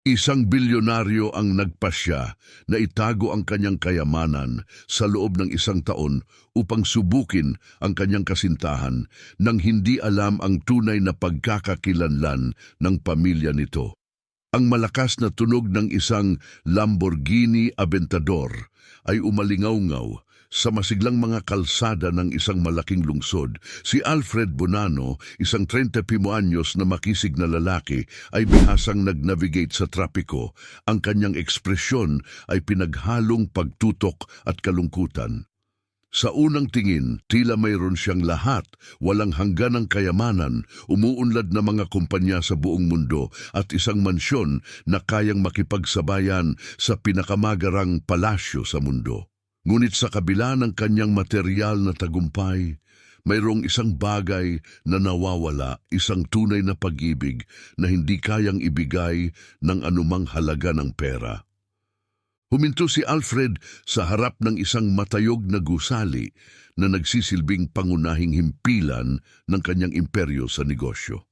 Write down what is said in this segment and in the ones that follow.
Isang bilyonaryo ang nagpasya na itago ang kanyang kayamanan sa loob ng 1 taon upang subukin ang kanyang kasintahan nang hindi alam ang tunay na pagkakakilanlan ng pamilya nito. Ang malakas na tunog ng isang Lamborghini Aventador ay umalingaw-ngaw sa masiglang mga kalsada ng isang malaking lungsod. Si Alfred Bonanno, isang 35 anyos na makisig na lalaki, ay bihasang nag-navigate sa trapiko. Ang kanyang ekspresyon ay pinaghalong pagtutok at kalungkutan. Sa unang tingin, tila mayroon siyang lahat, walang hangganang kayamanan, umuunlad na mga kumpanya sa buong mundo at isang mansyon na kayang makipagsabayan sa pinakamagarang palasyo sa mundo. Ngunit sa kabila ng kanyang material na tagumpay, mayroong isang bagay na nawawala, isang tunay na pag-ibig na hindi kayang ibigay ng anumang halaga ng pera. Huminto si Alfred sa harap ng isang matayog na gusali na nagsisilbing pangunahing himpilan ng kanyang imperyo sa negosyo.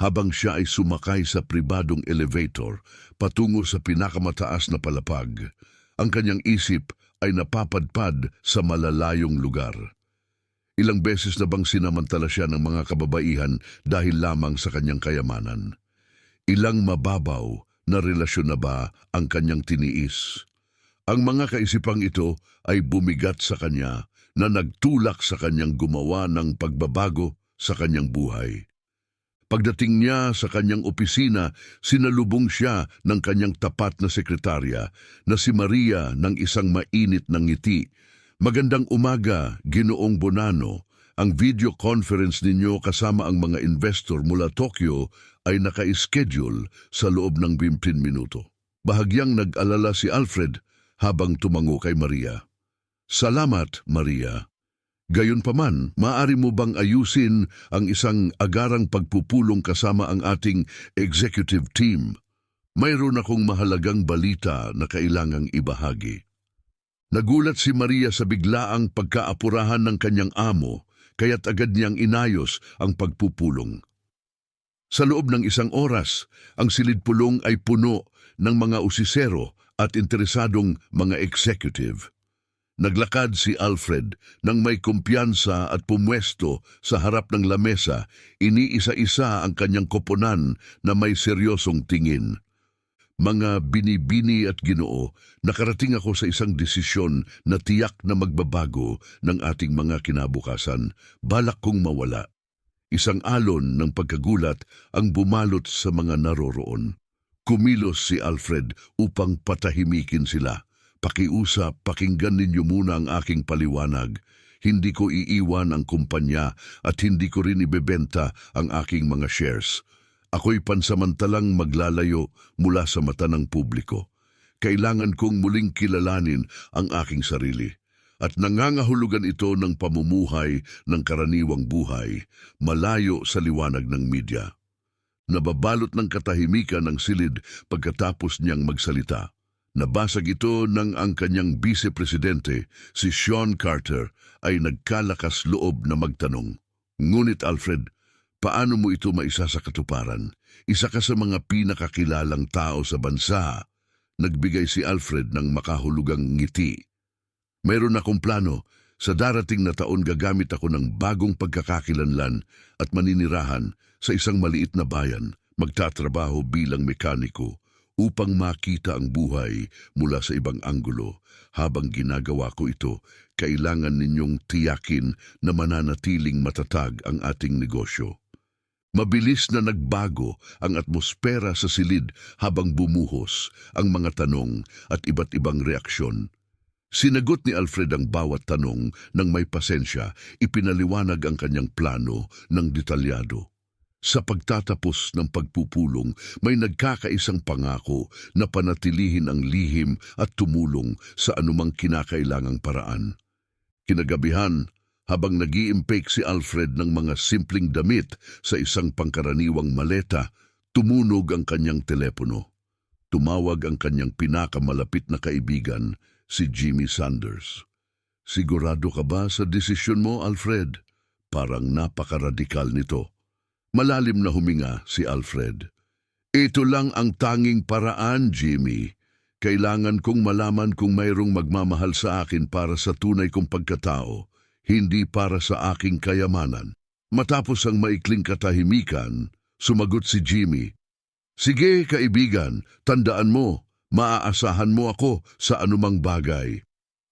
Habang siya ay sumakay sa pribadong elevator patungo sa pinakamataas na palapag, ang kanyang isip ay napapadpad sa malalayong lugar. Ilang beses na bang sinamantala siya ng mga kababaihan dahil lamang sa kanyang kayamanan? Ilang mababaw na relasyon na ba ang kanyang tiniis? Ang mga kaisipang ito ay bumigat sa kanya na nagtulak sa kanyang gumawa ng pagbabago sa kanyang buhay. Pagdating niya sa kanyang opisina, sinalubong siya ng kanyang tapat na sekretarya na si Maria ng isang mainit na ngiti. "Magandang umaga, Ginoong Bonanno. Ang video conference ninyo kasama ang mga investor mula Tokyo ay naka-schedule sa loob ng 15 minuto. Bahagyang nag-alala si Alfred habang tumango kay Maria. "Salamat, Maria. Gayunpaman, maaari mo bang ayusin ang isang agarang pagpupulong kasama ang ating executive team? Mayroon akong mahalagang balita na kailangang ibahagi." Nagulat si Maria sa biglaang pagkaapurahan ng kanyang amo, kaya't agad niyang inayos ang pagpupulong. Sa loob ng 1 oras, ang silid-pulong ay puno ng mga usisero at interesadong mga executive. Naglakad si Alfred nang may kumpiyansa at pumwesto sa harap ng lamesa, iniisa-isa ang kanyang koponan na may seryosong tingin. "Mga binibini at Ginoo, nakarating ako sa isang desisyon na tiyak na magbabago ng ating mga kinabukasan. Balak kong mawala." Isang alon ng pagkagulat ang bumalot sa mga naroroon. Kumilos si Alfred upang patahimikin sila. "Pakiusap, pakinggan ninyo muna ang aking paliwanag. Hindi ko iiwan ang kumpanya at hindi ko rin ibebenta ang aking mga shares. Ako'y pansamantalang maglalayo mula sa mata ng publiko. Kailangan kong muling kilalanin ang aking sarili. At nangangahulugan ito ng pamumuhay ng karaniwang buhay, malayo sa liwanag ng media." Nababalot ng katahimikan ng silid pagkatapos niyang magsalita. Nabasag ito nang ang kanyang vice-presidente, si Sean Carter, ay nagkalakas loob na magtanong. "Ngunit Alfred, paano mo ito maisa sa katuparan? Isa ka sa mga pinakakilalang tao sa bansa." Nagbigay si Alfred ng makahulugang ngiti. "Mayroon akong plano. Sa darating na taon gagamit ako ng bagong pagkakakilanlan at maninirahan sa isang maliit na bayan. Magtatrabaho bilang mekaniko upang makita ang buhay mula sa ibang anggulo. Habang ginagawa ko ito, kailangan ninyong tiyakin na mananatiling matatag ang ating negosyo." Mabilis na nagbago ang atmosfera sa silid habang bumuhos ang mga tanong at iba't ibang reaksyon. Sinagot ni Alfred ang bawat tanong ng may pasensya, ipinaliwanag ang kanyang plano ng detalyado. Sa pagtatapos ng pagpupulong, may nagkakaisang pangako na panatilihin ang lihim at tumulong sa anumang kinakailangang paraan. Kinagabihan, habang nag-iimpake si Alfred ng mga simpleng damit sa isang pangkaraniwang maleta, tumunog ang kanyang telepono. Tumawag ang kanyang pinakamalapit na kaibigan, si Jimmy Sanders. "Sigurado ka ba sa desisyon mo, Alfred?" Parang napakaradikal nito. Malalim na huminga si Alfred. Ito lang ang tanging paraan, Jimmy. Kailangan kong malaman kung mayroong magmamahal sa akin para sa tunay kong pagkatao, hindi para sa aking kayamanan. Matapos ang maikling katahimikan, sumagot si Jimmy. Sige, kaibigan, tandaan mo, maaasahan mo ako sa anumang bagay.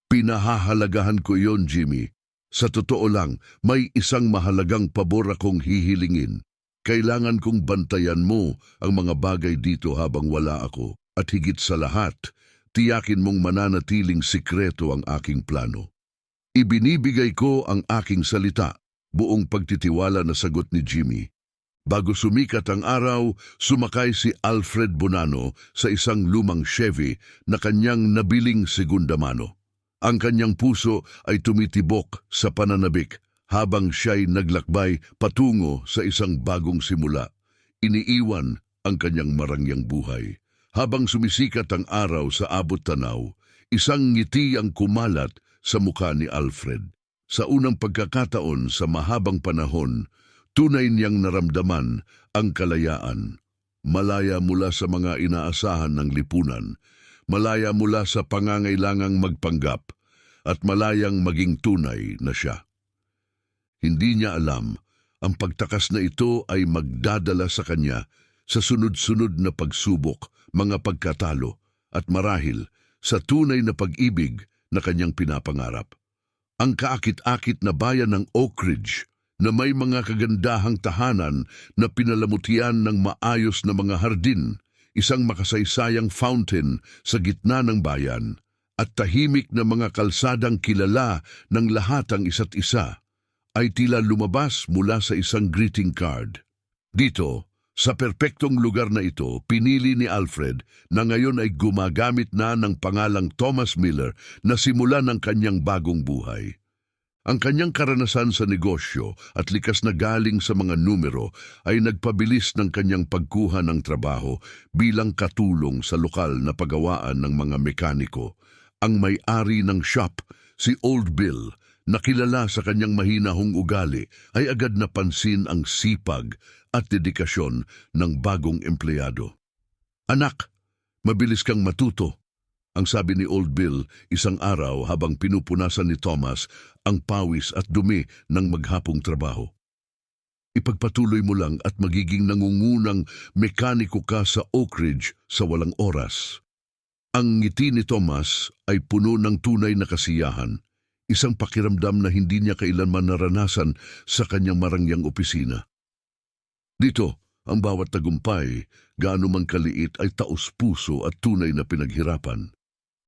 Pinahahalagahan ko yon, Jimmy. Sa totoo lang, may isang mahalagang pabor akong hihilingin. Kailangan kong bantayan mo ang mga bagay dito habang wala ako. At higit sa lahat, tiyakin mong mananatiling sikreto ang aking plano. Ibinibigay ko ang aking salita, buong pagtitiwala na sagot ni Jimmy. Bago sumikat ang araw, sumakay si Alfred Bonanno sa isang lumang Chevy na kanyang nabiling segunda mano. Ang kanyang puso ay tumitibok sa pananabik habang siya'y naglakbay patungo sa isang bagong simula. Iniiwan ang kanyang marangyang buhay. Habang sumisikat ang araw sa abot tanaw, isang ngiti ang kumalat sa mukha ni Alfred. Sa unang pagkakataon sa mahabang panahon, tunay niyang naramdaman ang kalayaan. Malaya mula sa mga inaasahan ng lipunan, malaya mula sa pangangailangang magpanggap, at malayang maging tunay na siya. Hindi niya alam, ang pagtakas na ito ay magdadala sa kanya sa sunod-sunod na pagsubok, mga pagkatalo, at marahil sa tunay na pag-ibig na kanyang pinapangarap. Ang kaakit-akit na bayan ng Oak Ridge na may mga kagandahang tahanan na pinalamutian ng maayos na mga hardin, isang makasaysayang fountain sa gitna ng bayan, at tahimik na mga kalsadang kilala ng lahat ang isa't isa, ay tila lumabas mula sa isang greeting card. Dito, sa perpektong lugar na ito, pinili ni Alfred na ngayon ay gumagamit na ng pangalang Thomas Miller na simula ng kanyang bagong buhay. Ang kanyang karanasan sa negosyo at likas na galing sa mga numero ay nagpabilis ng kanyang pagkuha ng trabaho bilang katulong sa lokal na pagawaan ng mga mekaniko. Ang may-ari ng shop, si Old Bill, na kilala sa kanyang mahinahong ugali, ay agad napansin ang sipag at dedikasyon ng bagong empleyado. Anak, mabilis kang matuto, ang sabi ni Old Bill isang araw habang pinupunasan ni Thomas ang pawis at dumi ng maghapong trabaho. Ipagpatuloy mo lang at magiging nangungunang mekaniko ka sa Oak Ridge sa walang oras. Ang ngiti ni Thomas ay puno ng tunay na kasiyahan, isang pakiramdam na hindi niya kailanman naranasan sa kanyang marangyang opisina. Dito, ang bawat tagumpay, gaano man kaliit ay taos-puso at tunay na pinaghirapan.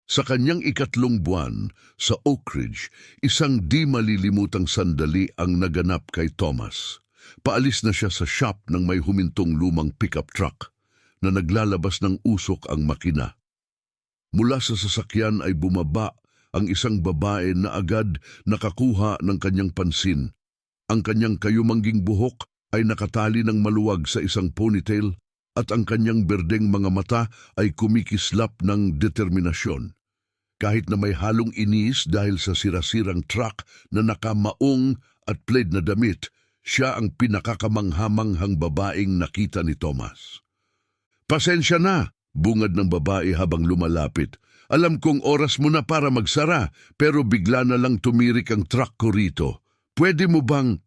Sa kanyang ikatlong buwan sa Oak Ridge, isang di malilimutang sandali ang naganap kay Thomas. Paalis na siya sa shop ng may humintong lumang pickup truck na naglalabas ng usok ang makina. Mula sa sasakyan ay bumaba ang isang babae na agad nakakuha ng kanyang pansin. Ang kanyang kayumangging buhok ay nakatali ng maluwag sa isang ponytail at ang kanyang berdeng mga mata ay kumikislap ng determinasyon. Kahit na may halong inis dahil sa sirasirang truck na nakamaong at plaid na damit, siya ang pinakakamanghamanghang babaeng nakita ni Thomas. Pasensya na, bungad ng babae habang lumalapit. Alam kong oras mo na para magsara, pero bigla na lang tumirik ang truck ko rito. Pwede mo bang...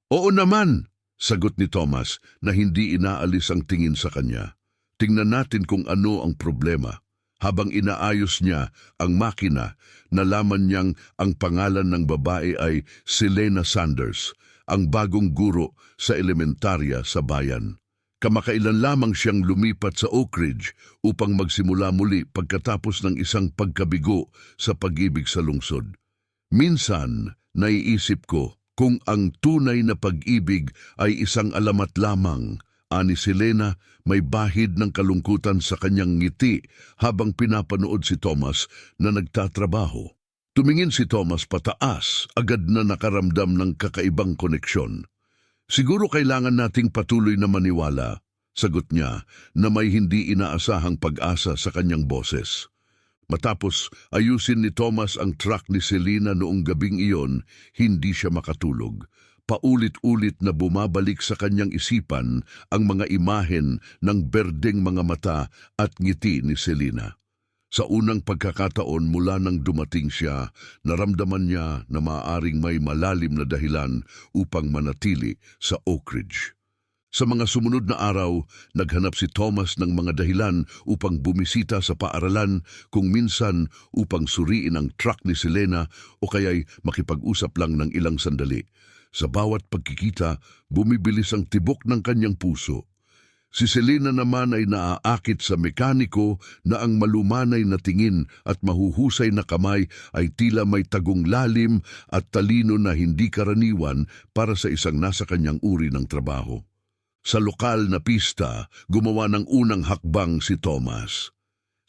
Oo naman, sagot ni Thomas na hindi inaalis ang tingin sa kanya. Tingnan natin kung ano ang problema. Habang inaayos niya ang makina, nalaman niyang ang pangalan ng babae ay Selena Sanders, ang bagong guro sa elementarya sa bayan. Kamakailan lamang siyang lumipat sa Oak Ridge upang magsimula muli pagkatapos ng isang pagkabigo sa pag-ibig sa lungsod. Minsan, naiisip ko kung ang tunay na pag-ibig ay isang alamat lamang, ani Selena, may bahid ng kalungkutan sa kanyang ngiti habang pinapanood si Thomas na nagtatrabaho. Tumingin si Thomas pataas, agad na nakaramdam ng kakaibang koneksyon. Siguro kailangan nating patuloy na maniwala, sagot niya na may hindi inaasahang pag-asa sa kanyang boses. Matapos ayusin ni Thomas ang truck ni Selena noong gabing iyon, hindi siya makatulog. paulit-ulit na bumabalik sa kanyang isipan ang mga imahen ng berdeng mga mata at ngiti ni Selena. Sa unang pagkakataon mula nang dumating siya, naramdaman niya na maaaring may malalim na dahilan upang manatili sa Oak Ridge. Sa mga sumunod na araw, naghanap si Thomas ng mga dahilan upang bumisita sa paaralan, kung minsan upang suriin ang truck ni Selena o kaya'y makipag-usap lang ng ilang sandali. Sa bawat pagkikita, bumibilis ang tibok ng kanyang puso. Si Selena naman ay naaakit sa mekaniko na ang malumanay na tingin at mahuhusay na kamay ay tila may tagong lalim at talino na hindi karaniwan para sa isang nasa kanyang uri ng trabaho. Sa lokal na pista, gumawa ng unang hakbang si Thomas.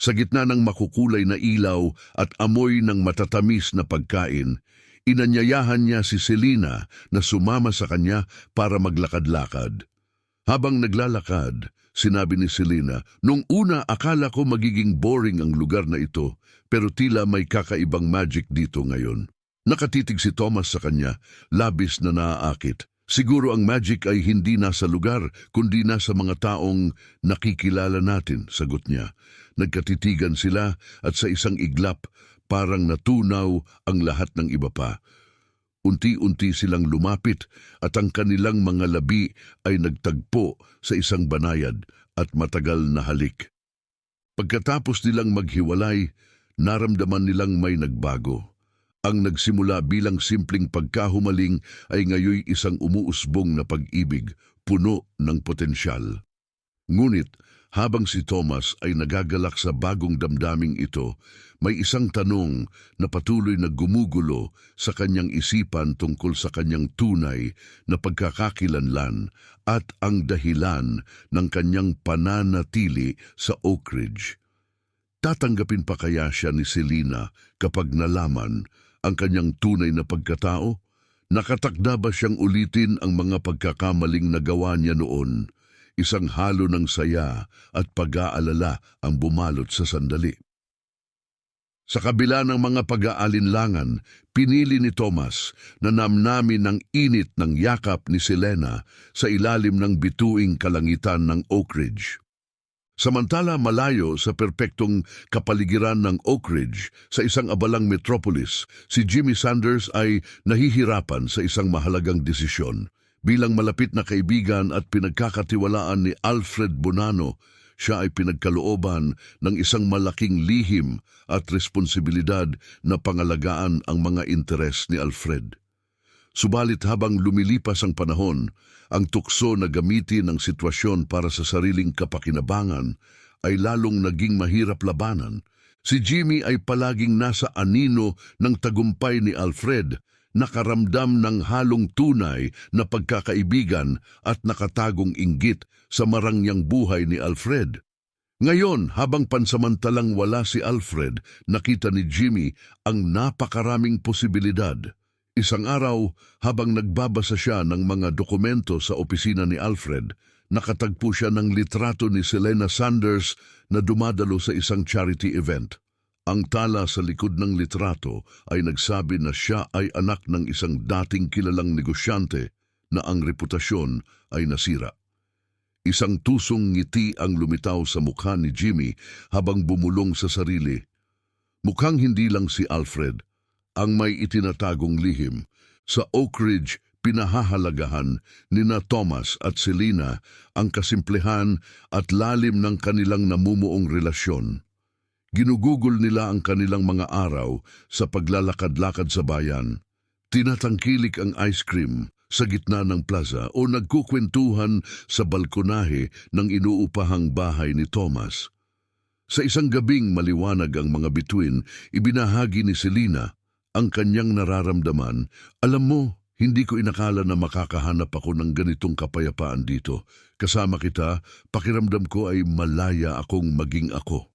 Sa gitna ng makukulay na ilaw at amoy ng matatamis na pagkain, inanyayahan niya si Selena na sumama sa kanya para maglakad-lakad. Habang naglalakad, sinabi ni Selena, "Nung una akala ko magiging boring ang lugar na ito, pero tila may kakaibang magic dito ngayon." Nakatitig si Thomas sa kanya, labis na naaakit. Siguro ang magic ay hindi nasa lugar, kundi nasa mga taong nakikilala natin, sagot niya. Nagkatitigan sila at sa isang iglap, parang natunaw ang lahat ng iba pa. Unti-unti silang lumapit at ang kanilang mga labi ay nagtagpo sa isang banayad at matagal na halik. Pagkatapos nilang maghiwalay, naramdaman nilang may nagbago. Ang nagsimula bilang simpleng pagkahumaling ay ngayoy isang umuusbong na pag-ibig, puno ng potensyal. Ngunit, habang si Thomas ay nagagalak sa bagong damdaming ito, may isang tanong na patuloy na gumugulo sa kanyang isipan tungkol sa kanyang tunay na pagkakakilanlan at ang dahilan ng kanyang pananatili sa Oak Ridge. Tatanggapin pa kaya siya ni Selena kapag nalaman ang kanyang tunay na pagkatao? Nakatakda ba siyang ulitin ang mga pagkakamaling nagawa niya noon? Isang halo ng saya at pag-aalala ang bumalot sa sandali. Sa kabila ng mga pag-aalinlangan, pinili ni Thomas na namnamin ang init ng yakap ni Selena sa ilalim ng bituing kalangitan ng Oak Ridge. Samantala malayo sa perpektong kapaligiran ng Oak Ridge sa isang abalang metropolis, si Jimmy Sanders ay nahihirapan sa isang mahalagang desisyon. Bilang malapit na kaibigan at pinagkakatiwalaan ni Alfred Bonanno, siya ay pinagkalooban ng isang malaking lihim at responsibilidad na pangalagaan ang mga interes ni Alfred. Subalit habang lumilipas ang panahon, ang tukso na gamitin ang sitwasyon para sa sariling kapakinabangan ay lalong naging mahirap labanan. Si Jimmy ay palaging nasa anino ng tagumpay ni Alfred, nakaramdam ng halong tunay na pagkakaibigan at nakatagong inggit sa marangyang buhay ni Alfred. Ngayon, habang pansamantalang wala si Alfred, nakita ni Jimmy ang napakaraming posibilidad. Isang araw, habang nagbabasa siya ng mga dokumento sa opisina ni Alfred, nakatagpo siya ng litrato ni Selena Sanders na dumadalo sa isang charity event. Ang tala sa likod ng litrato ay nagsabi na siya ay anak ng isang dating kilalang negosyante na ang reputasyon ay nasira. Isang tusong ngiti ang lumitaw sa mukha ni Jimmy habang bumulong sa sarili. Mukhang hindi lang si Alfred ang may itinatagong lihim. Sa Oak Ridge, pinahahalagahan nina Thomas at Selena ang kasimplehan at lalim ng kanilang namumuong relasyon. Ginugugol nila ang kanilang mga araw sa paglalakad-lakad sa bayan. Tinatangkilik ang ice cream sa gitna ng plaza o nagkukwentuhan sa balkonahe ng inuupahang bahay ni Thomas. Sa isang gabing maliwanag ang mga bituin, ibinahagi ni Selena ang kanyang nararamdaman. "Alam mo, hindi ko inakala na makakahanap ako ng ganitong kapayapaan dito. Kasama kita, pakiramdam ko ay malaya akong maging ako."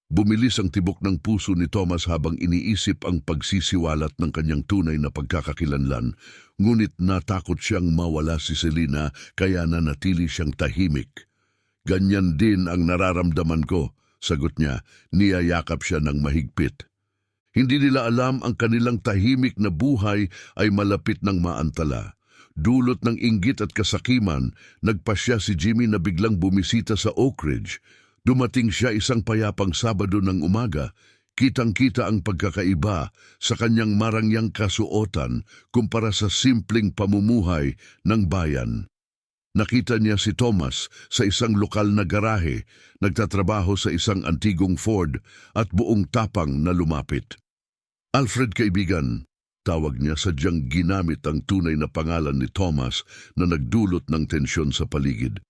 Bumilis ang tibok ng puso ni Thomas habang iniisip ang pagsisiwalat ng kanyang tunay na pagkakakilanlan, ngunit natakot siyang mawala si Selena kaya nanatili siyang tahimik. "Ganyan din ang nararamdaman ko," sagot niya, niyayakap siya ng mahigpit. Hindi nila alam ang kanilang tahimik na buhay ay malapit ng maantala. Dulot ng inggit at kasakiman, nagpasya si Jimmy na biglang bumisita sa Oak Ridge. Dumating siya isang payapang Sabado ng umaga. Kitang-kita ang pagkakaiba sa kanyang marangyang kasuotan kumpara sa simpleng pamumuhay ng bayan. Nakita niya si Thomas sa isang lokal na garahe, nagtatrabaho sa isang antigong Ford at buong tapang na lumapit. "Alfred, kaibigan," tawag niya, sadyang ginamit ang tunay na pangalan ni Thomas na nagdulot ng tensyon sa paligid.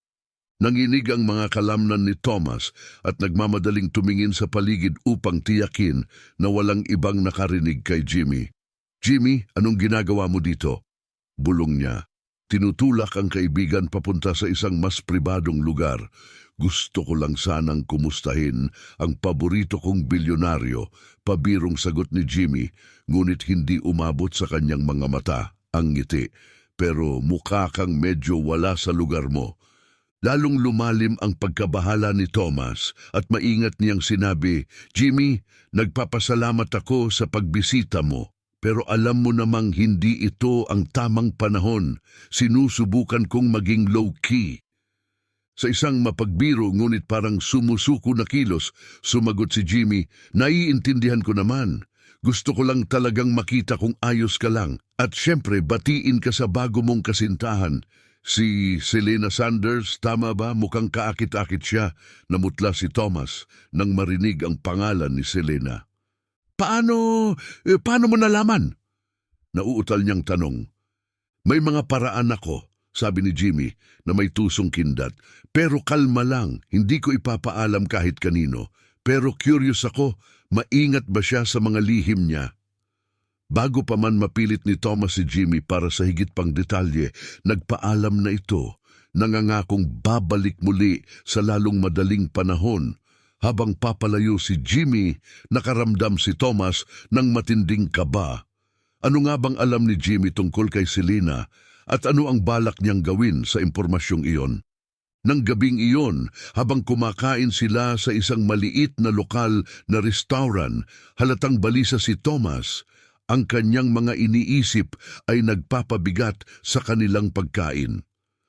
Nanginig ang mga kalamnan ni Thomas at nagmamadaling tumingin sa paligid upang tiyakin na walang ibang nakarinig kay Jimmy. "Jimmy, anong ginagawa mo dito?" bulong niya. Tinutulak ang kaibigan papunta sa isang mas pribadong lugar. "Gusto ko lang sanang kumustahin ang paborito kong bilyonaryo," pabirong sagot ni Jimmy, ngunit hindi umabot sa kanyang mga mata ang ngiti. "Pero mukha kang medyo wala sa lugar mo." Lalong lumalim ang pagkabahala ni Thomas at maingat niyang sinabi, "Jimmy, nagpapasalamat ako sa pagbisita mo. Pero alam mo namang hindi ito ang tamang panahon. Sinusubukan kong maging low-key." Sa isang mapagbiro ngunit parang sumusuko na kilos, sumagot si Jimmy, "Naiintindihan ko naman. Gusto ko lang talagang makita kung ayos ka lang. At syempre, batiin ka sa bago mong kasintahan. Si Selena Sanders, tama ba? Mukhang kaakit-akit siya." Namutla si Thomas nang marinig ang pangalan ni Selena. Paano mo nalaman?" Nauutal niyang tanong. "May mga paraan ako," sabi ni Jimmy na may tusong kindat. "Pero kalma lang, hindi ko ipapaalam kahit kanino. Pero curious ako, maingat ba siya sa mga lihim niya?" Bago pa man mapilit ni Thomas si Jimmy para sa higit pang detalye, nagpaalam na ito, nangangakong babalik muli sa lalong madaling panahon. Habang papalayo si Jimmy, nakaramdam si Thomas ng matinding kaba. Ano nga bang alam ni Jimmy tungkol kay Selena at ano ang balak niyang gawin sa impormasyong iyon? Nang gabing iyon, habang kumakain sila sa isang maliit na lokal na restaurant, halatang balisa si Thomas. Ang kanyang mga iniisip ay nagpapabigat sa kanilang pagkain.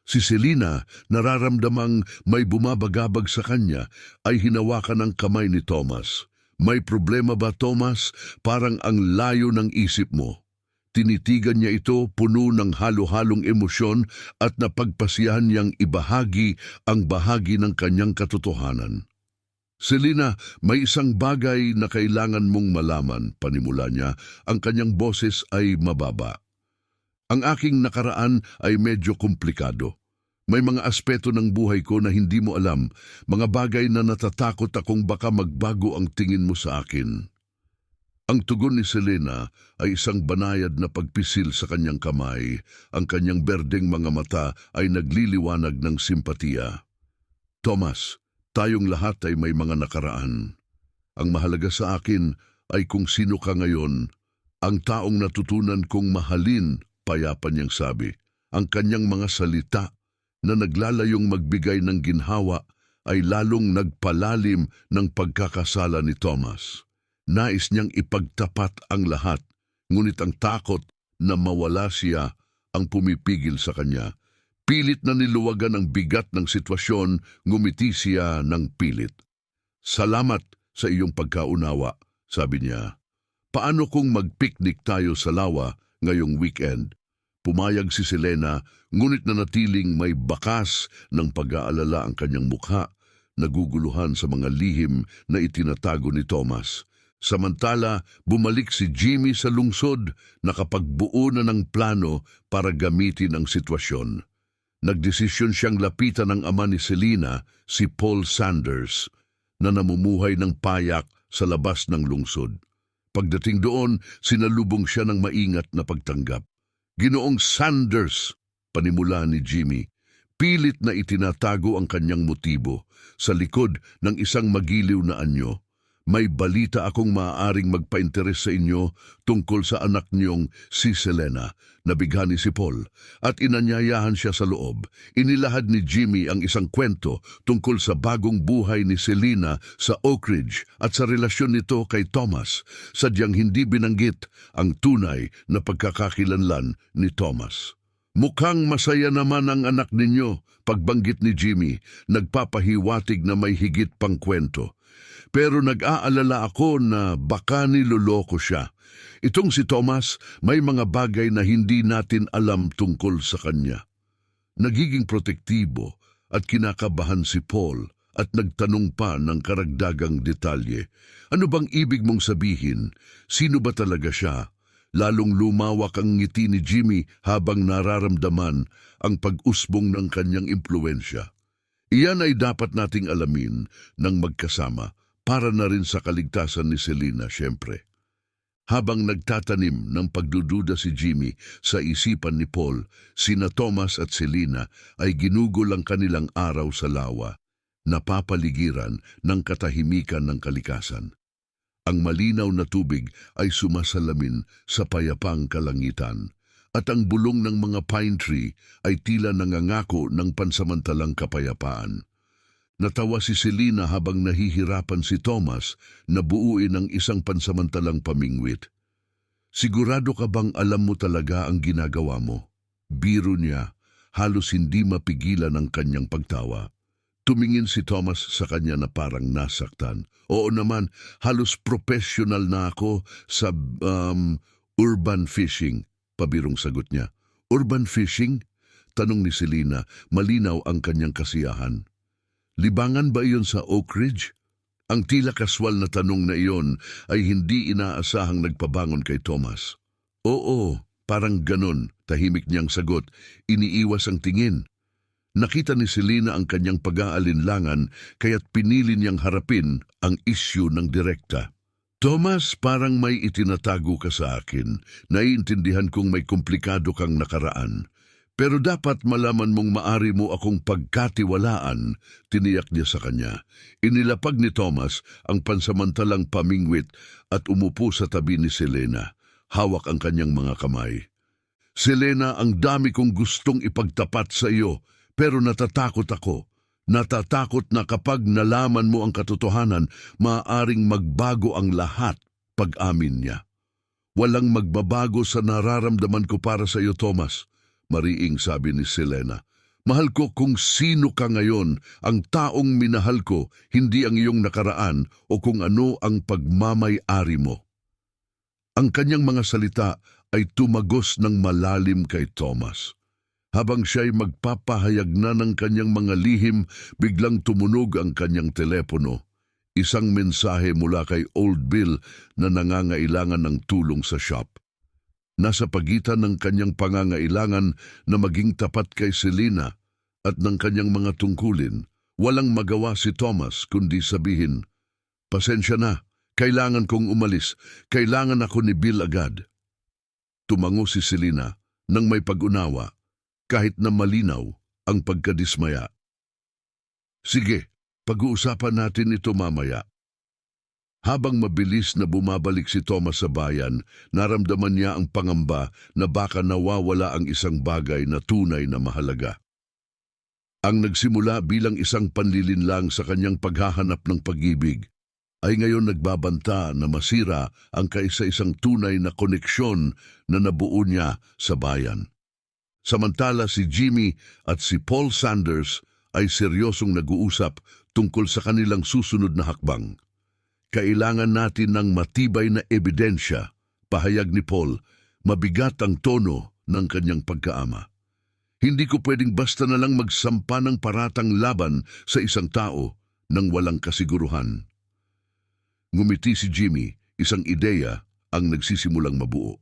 Si Selena, nararamdamang may bumabagabag sa kanya, ay hinawakan ang kamay ni Thomas. "May problema ba, Thomas? Parang ang layo ng isip mo." Tinitigan niya ito, puno ng halo-halong emosyon at napagpasiyahan niyang ibahagi ang bahagi ng kanyang katotohanan. "Selena, may isang bagay na kailangan mong malaman," panimula niya. Ang kanyang boses ay mababa. "Ang aking nakaraan ay medyo komplikado. May mga aspeto ng buhay ko na hindi mo alam, mga bagay na natatakot akong baka magbago ang tingin mo sa akin." Ang tugon ni Selena ay isang banayad na pagpisil sa kanyang kamay. Ang kanyang berdeng mga mata ay nagliliwanag ng simpatiya. "Thomas, tayong lahat ay may mga nakaraan. Ang mahalaga sa akin ay kung sino ka ngayon, ang taong natutunan kong mahalin," payapa niyang sabi. Ang kanyang mga salita na naglalayong magbigay ng ginhawa ay lalong nagpalalim ng pagkakasala ni Thomas. Nais niyang ipagtapat ang lahat, ngunit ang takot na mawala siya ang pumipigil sa kanya. Pilit na niluwagan ang bigat ng sitwasyon, ngumiti siya ng pilit. "Salamat sa iyong pagkaunawa," sabi niya. "Paano kung mag-picnic tayo sa lawa ngayong weekend?" Pumayag si Selena, ngunit nanatiling may bakas ng pag-aalala ang kanyang mukha, naguguluhan sa mga lihim na itinatago ni Thomas. Samantala, bumalik si Jimmy sa lungsod, nakapagbuo na ng plano para gamitin ang sitwasyon. Nagdesisyon siyang lapitan ng ama ni Selena, si Paul Sanders, na namumuhay ng payak sa labas ng lungsod. Pagdating doon, sinalubong siya ng maingat na pagtanggap. "Ginoong Sanders," panimula ni Jimmy, pilit na itinatago ang kanyang motibo sa likod ng isang magiliw na anyo. May balita akong maaaring magpa-interes sa inyo tungkol sa anak niyong si Selena, nabighani si Paul, at inanyayahan siya sa loob. Inilahad ni Jimmy ang isang kwento tungkol sa bagong buhay ni Selena sa Oak Ridge at sa relasyon nito kay Thomas, sadyang hindi binanggit ang tunay na pagkakakilanlan ni Thomas. Mukhang masaya naman ang anak ninyo, pagbanggit ni Jimmy, nagpapahiwatig na may higit pang kwento. Pero nag-aalala ako na baka niloloko siya. Itong si Thomas, may mga bagay na hindi natin alam tungkol sa kanya. Nagiging protektibo at kinakabahan si Paul at nagtanong pa ng karagdagang detalye. Ano bang ibig mong sabihin? Sino ba talaga siya? Lalong lumawak ang ngiti ni Jimmy habang nararamdaman ang pag-usbong ng kanyang impluensya. Iyan ay dapat nating alamin ng magkasama para na rin sa kaligtasan ni Selena, siyempre. Habang nagtatanim ng pagdududa si Jimmy sa isipan ni Paul, sina Thomas at Selena ay ginugol ang kanilang araw sa lawa, napapaligiran ng katahimikan ng kalikasan. Ang malinaw na tubig ay sumasalamin sa payapang kalangitan, at ang bulong ng mga pine tree ay tila nangangako ng pansamantalang kapayapaan. Natawa si Selena habang nahihirapan si Thomas na buuin ang isang pansamantalang pamingwit. Sigurado ka bang alam mo talaga ang ginagawa mo? Biro niya, halos hindi mapigilan ang kanyang pagtawa. Tumingin si Thomas sa kanya na parang nasaktan. Oo naman, halos professional na ako sa urban fishing, pabirong sagot niya. Urban fishing? Tanong ni Selena, malinaw ang kanyang kasiyahan. Libangan ba iyon sa Oak Ridge? Ang tila kaswal na tanong na iyon ay hindi inaasahang nagpabangon kay Thomas. Oo, parang ganon, tahimik niyang sagot, iniiwas ang tingin. Nakita ni Selena ang kanyang pag-aalinlangan kaya't pinili niyang harapin ang isyu ng direkta. Thomas, parang may itinatago ka sa akin. Naiintindihan kong may komplikado kang nakaraan. Pero dapat malaman mong maari mo akong pagkatiwalaan, tiniyak niya sa kanya. Inilapag ni Thomas ang pansamantalang pamingwit at umupo sa tabi ni Selena. Hawak ang kanyang mga kamay. Selena, ang dami kong gustong ipagtapat sa iyo, pero natatakot ako. Natatakot na kapag nalaman mo ang katotohanan, maaaring magbago ang lahat, pag-amin niya. Walang magbabago sa nararamdaman ko para sa iyo, Thomas. Mariing sabi ni Selena, mahal ko kung sino ka ngayon, ang taong minahal ko, hindi ang iyong nakaraan o kung ano ang pagmamay-ari mo. Ang kanyang mga salita ay tumagos ng malalim kay Thomas. Habang siya'y magpapahayag na ng kanyang mga lihim, biglang tumunog ang kanyang telepono. Isang mensahe mula kay Old Bill na nangangailangan ng tulong sa shop. Nasa pagitan ng kanyang pangangailangan na maging tapat kay Selena at ng kanyang mga tungkulin, walang magawa si Thomas kundi sabihin, pasensya na, kailangan kong umalis, kailangan ako ni Bill agad. Tumango si Selena nang may pag-unawa, kahit na malinaw ang pagkadismaya. Sige, pag-uusapan natin ito mamaya. Habang mabilis na bumabalik si Thomas sa bayan, naramdaman niya ang pangamba na baka nawawala ang isang bagay na tunay na mahalaga. Ang nagsimula bilang isang panlilinlang sa kanyang paghahanap ng pag-ibig, ay ngayon nagbabanta na masira ang kaisa-isang tunay na koneksyon na nabuo niya sa bayan. Samantala si Jimmy at si Paul Sanders ay seryosong nag-uusap tungkol sa kanilang susunod na hakbang. Kailangan natin ng matibay na ebidensya, pahayag ni Paul, mabigat ang tono ng kanyang pagkaama. Hindi ko pwedeng basta na lang magsampa ng paratang laban sa isang tao nang walang kasiguruhan. Ngumiti si Jimmy, isang ideya ang nagsisimulang mabuo.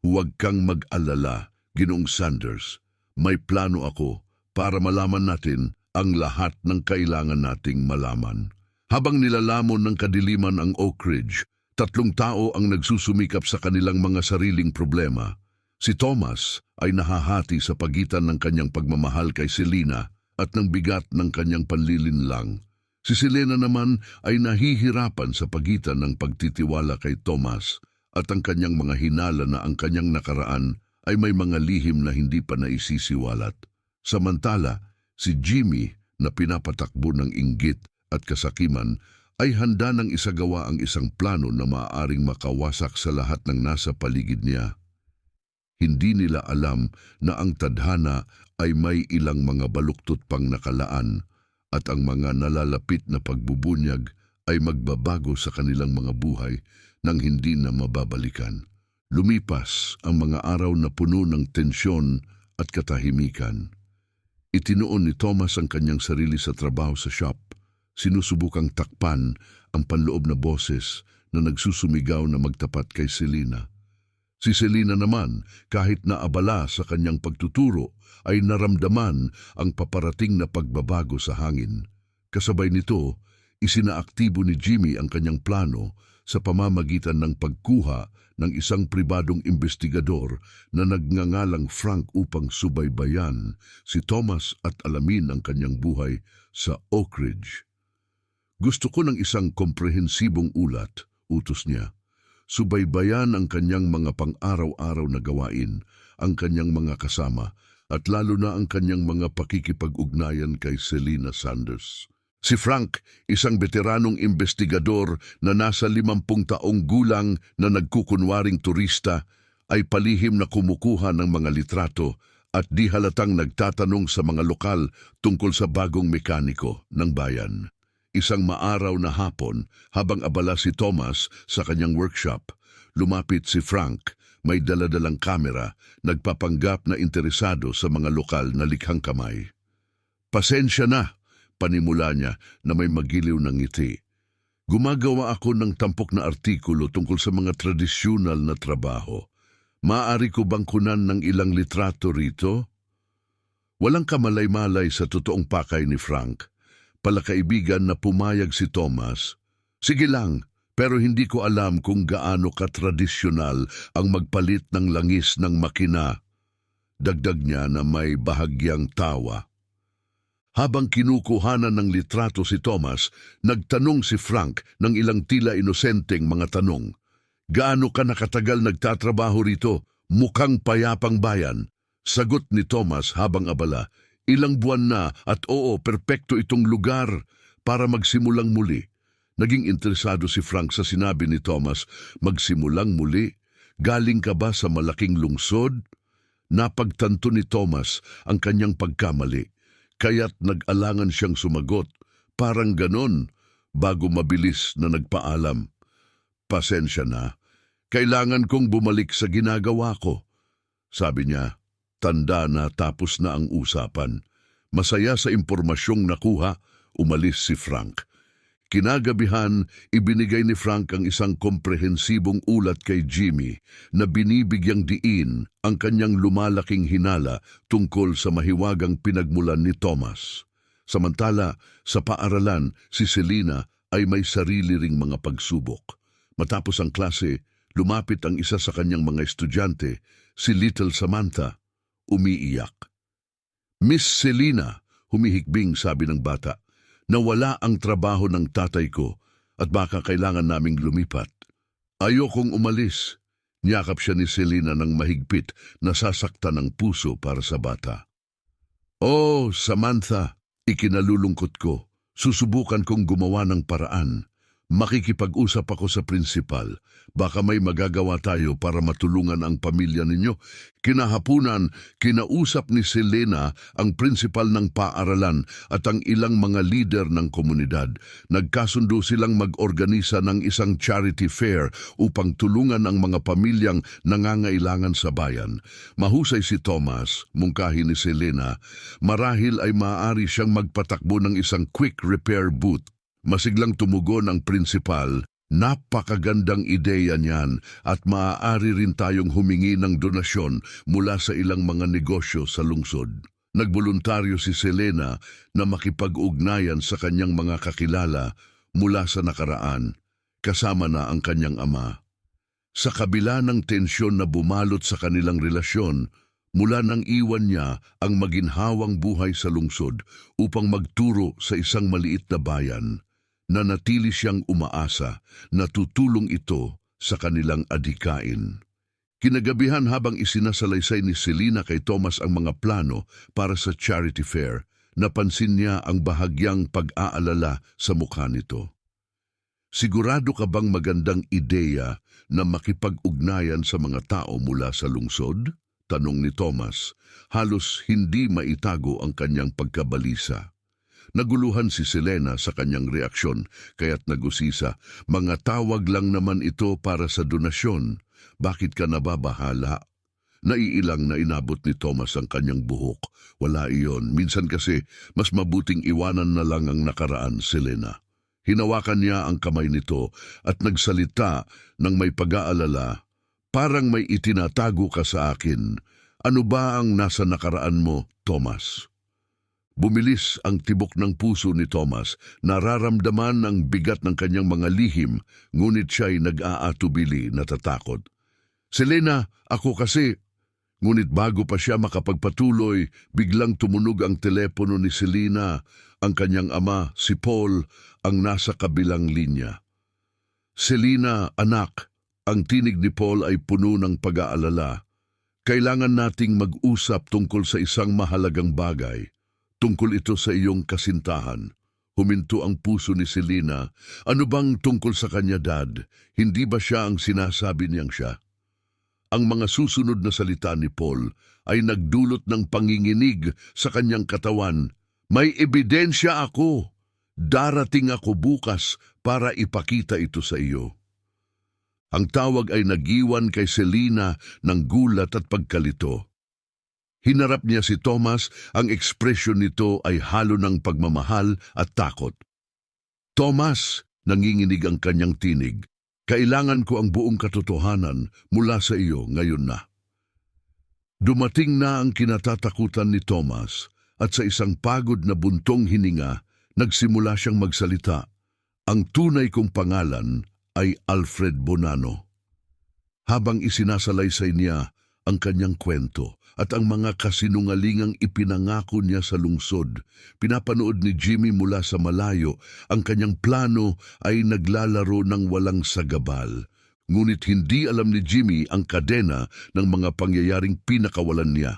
Huwag kang mag-alala, Ginoong Sanders. May plano ako para malaman natin ang lahat ng kailangan nating malaman. Habang nilalamon ng kadiliman ang Oak Ridge, 3 tao ang nagsusumikap sa kanilang mga sariling problema. Si Thomas ay nahahati sa pagitan ng kanyang pagmamahal kay Selena at ng bigat ng kanyang panlilinlang. Si Selena naman ay nahihirapan sa pagitan ng pagtitiwala kay Thomas at ang kanyang mga hinala na ang kanyang nakaraan ay may mga lihim na hindi pa naisisiwalat. Samantala, si Jimmy na pinapatakbo ng inggit at kasakiman ay handa ng isagawa ang isang plano na maaaring makawasak sa lahat ng nasa paligid niya. Hindi nila alam na ang tadhana ay may ilang mga baluktot pang nakalaan at ang mga nalalapit na pagbubunyag ay magbabago sa kanilang mga buhay nang hindi na mababalikan. Lumipas ang mga araw na puno ng tensyon at katahimikan. Itinuon ni Thomas ang kanyang sarili sa trabaho sa shop. Sinusubukang takpan ang panloob na boses na nagsusumigaw na magtapat kay Selena. Si Selena naman, kahit naabala sa kanyang pagtuturo, ay naramdaman ang paparating na pagbabago sa hangin. Kasabay nito, isinaaktibo ni Jimmy ang kanyang plano sa pamamagitan ng pagkuha ng isang pribadong investigador na nagngangalang Frank upang subaybayan si Thomas at alamin ang kanyang buhay sa Oak Ridge. Gusto ko ng isang komprehensibong ulat, utos niya. Subaybayan ang kanyang mga pang-araw-araw na gawain, ang kanyang mga kasama, at lalo na ang kanyang mga pakikipag-ugnayan kay Selena Sanders. Si Frank, isang veteranong investigador na nasa 50 taong gulang na nagkukunwaring turista, ay palihim na kumukuha ng mga litrato at di halatang nagtatanong sa mga lokal tungkol sa bagong mekaniko ng bayan. Isang maaraw na hapon, habang abala si Thomas sa kanyang workshop, lumapit si Frank, may daladalang kamera, nagpapanggap na interesado sa mga lokal na likhang kamay. "Pasensya na," panimula niya na may magiliw ng ngiti. "Gumagawa ako ng tampok na artikulo tungkol sa mga tradisyonal na trabaho. Maaari ko bang kunan ng ilang litrato rito?" Walang kamalay-malay sa totoong pakay ni Frank. Palakaibigan na pumayag si Thomas. "Sige lang, pero hindi ko alam kung gaano katradisyonal ang magpalit ng langis ng makina." Dagdag niya na may bahagyang tawa. Habang kinukuhanan ng litrato si Thomas, nagtanong si Frank ng ilang tila inosenteng mga tanong. "Gaano ka nakatagal nagtatrabaho rito? Mukhang payapang bayan." Sagot ni Thomas habang abala, "Ilang buwan na at oo, perpekto itong lugar para magsimulang muli." Naging interesado si Frank sa sinabi ni Thomas, "Magsimulang muli? Galing ka ba sa malaking lungsod?" Napagtanto ni Thomas ang kanyang pagkamali, kaya't nag-alangan siyang sumagot, "Parang ganon," bago mabilis na nagpaalam, "Pasensya na, kailangan kong bumalik sa ginagawa ko." Sabi niya, tanda na tapos na ang usapan. Masaya sa impormasyong nakuha, umalis si Frank. Kinagabihan, ibinigay ni Frank ang isang komprehensibong ulat kay Jimmy na binibigyang diin ang kanyang lumalaking hinala tungkol sa mahiwagang pinagmulan ni Thomas. Samantala, sa paaralan, si Selena ay may sarili ring mga pagsubok. Matapos ang klase, lumapit ang isa sa kanyang mga estudyante, si Little Samantha. Umiiyak. "Miss Selena," humihikbing sabi ng bata, "nawala ang trabaho ng tatay ko at baka kailangan naming lumipat." "Ayokong umalis." Niyakap siya ni Selena ng mahigpit, nasasaktan ng puso para sa bata. "Oh, Samantha, ikinalulungkot ko. Susubukan kong gumawa ng paraan. Makikipag-usap ako sa prinsipal. Baka may magagawa tayo para matulungan ang pamilya ninyo." Kinahapunan, kinausap ni Selena ang prinsipal ng paaralan at ang ilang mga lider ng komunidad. Nagkasundo silang mag-organisa ng isang charity fair upang tulungan ang mga pamilyang nangangailangan sa bayan. Mahusay si Thomas, mungkahi ni Selena, marahil ay maaari siyang magpatakbo ng isang quick repair booth. Masiglang tumugon ang prinsipal, "Napakagandang ideya niyan at maaari rin tayong humingi ng donasyon mula sa ilang mga negosyo sa lungsod." Nagboluntaryo si Selena na makipag-ugnayan sa kanyang mga kakilala mula sa nakaraan, kasama na ang kanyang ama. Sa kabila ng tensyon na bumalot sa kanilang relasyon, mula nang iwan niya ang maginhawang buhay sa lungsod upang magturo sa isang maliit na bayan, nanatili siyang umaasa na tutulong ito sa kanilang adhikain. Kinagabihan habang isinasalaysay ni Selena kay Thomas ang mga plano para sa charity fair, napansin niya ang bahagyang pag-aalala sa mukha nito. Sigurado ka bang magandang ideya na makipag-ugnayan sa mga tao mula sa lungsod? Tanong ni Thomas, halos hindi maitago ang kanyang pagkabalisa. Naguluhan si Selena sa kanyang reaksyon, kaya't nagusisa, mga tawag lang naman ito para sa donasyon. Bakit ka nababahala? Naiilang na inabot ni Thomas ang kanyang buhok. Wala iyon. Minsan kasi, mas mabuting iwanan na lang ang nakaraan, Selena. Hinawakan niya ang kamay nito at nagsalita ng may pag-aalala. Parang may itinatago ka sa akin. Ano ba ang nasa nakaraan mo, Thomas? Bumilis ang tibok ng puso ni Thomas. Nararamdaman ang bigat ng kanyang mga lihim, ngunit siya'y nag-aatubili, natatakot. Selena, ako kasi. Ngunit bago pa siya makapagpatuloy, biglang tumunog ang telepono ni Selena. Ang kanyang ama, si Paul, ang nasa kabilang linya. Selena, anak, ang tinig ni Paul ay puno ng pag-aalala. Kailangan nating mag-usap tungkol sa isang mahalagang bagay. Tungkol ito sa iyong kasintahan. Huminto ang puso ni Selena. Ano bang tungkol sa kanya, Dad? Hindi ba siya ang sinasabi niyang siya? Ang mga susunod na salita ni Paul ay nagdulot ng panginginig sa kanyang katawan. May ebidensya ako. Darating ako bukas para ipakita ito sa iyo. Ang tawag ay nagiwan kay Selena ng gulat at pagkalito. Hinarap niya si Thomas, ang ekspresyon nito ay halo ng pagmamahal at takot. Thomas, nanginginig ang kanyang tinig. Kailangan ko ang buong katotohanan mula sa iyo ngayon na. Dumating na ang kinatatakutan ni Thomas at sa isang pagod na buntong hininga, nagsimula siyang magsalita. Ang tunay kong pangalan ay Alfred Bonanno. Habang isinasalaysay niya ang kanyang kwento at ang mga kasinungalingang ipinangako niya sa lungsod, pinapanood ni Jimmy mula sa malayo. Ang kanyang plano ay naglalaro ng walang sagabal. Ngunit hindi alam ni Jimmy ang kadena ng mga pangyayaring pinakawalan niya.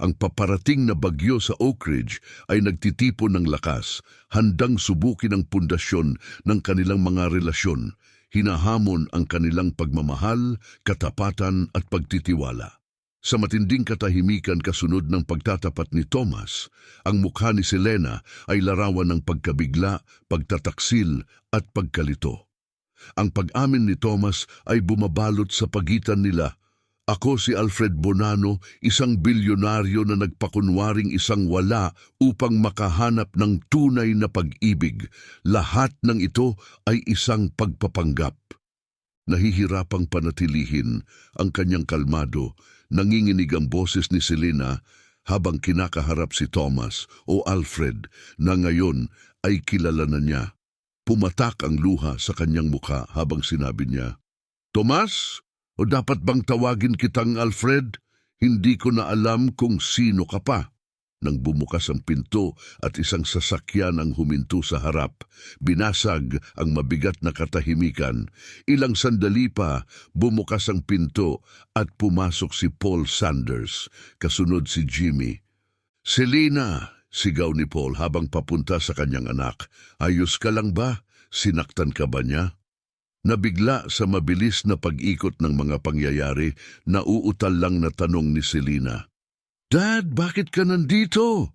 Ang paparating na bagyo sa Oak Ridge ay nagtitipon ng lakas, handang subukin ang pundasyon ng kanilang mga relasyon. Hinahamon ang kanilang pagmamahal, katapatan at pagtitiwala. Sa matinding katahimikan kasunod ng pagtatapat ni Thomas, ang mukha ni Selena ay larawan ng pagkabigla, pagtataksil at pagkalito. Ang pag-amin ni Thomas ay bumabalot sa pagitan nila. Ako si Alfred Bonanno, isang bilyonaryo na nagpakunwaring isang wala upang makahanap ng tunay na pag-ibig. Lahat ng ito ay isang pagpapanggap. Nahihirapang panatilihin ang kanyang kalmado. Nanginginig ang boses ni Selena habang kinakaharap si Thomas o Alfred na ngayon ay kilala na niya. Pumatak ang luha sa kanyang mukha habang sinabi niya, Thomas, o dapat bang tawagin kitang Alfred? Hindi ko na alam kung sino ka pa. Nang bumukas ang pinto at isang sasakyan ang huminto sa harap, binasag ang mabigat na katahimikan. Ilang sandali pa, bumukas ang pinto at pumasok si Paul Sanders, kasunod si Jimmy. Selena, sigaw ni Paul habang papunta sa kanyang anak. Ayos ka lang ba? Sinaktan ka ba niya? Nabigla sa mabilis na pag-ikot ng mga pangyayari, nauutal lang na tanong ni Selena. Dad, bakit ka nandito?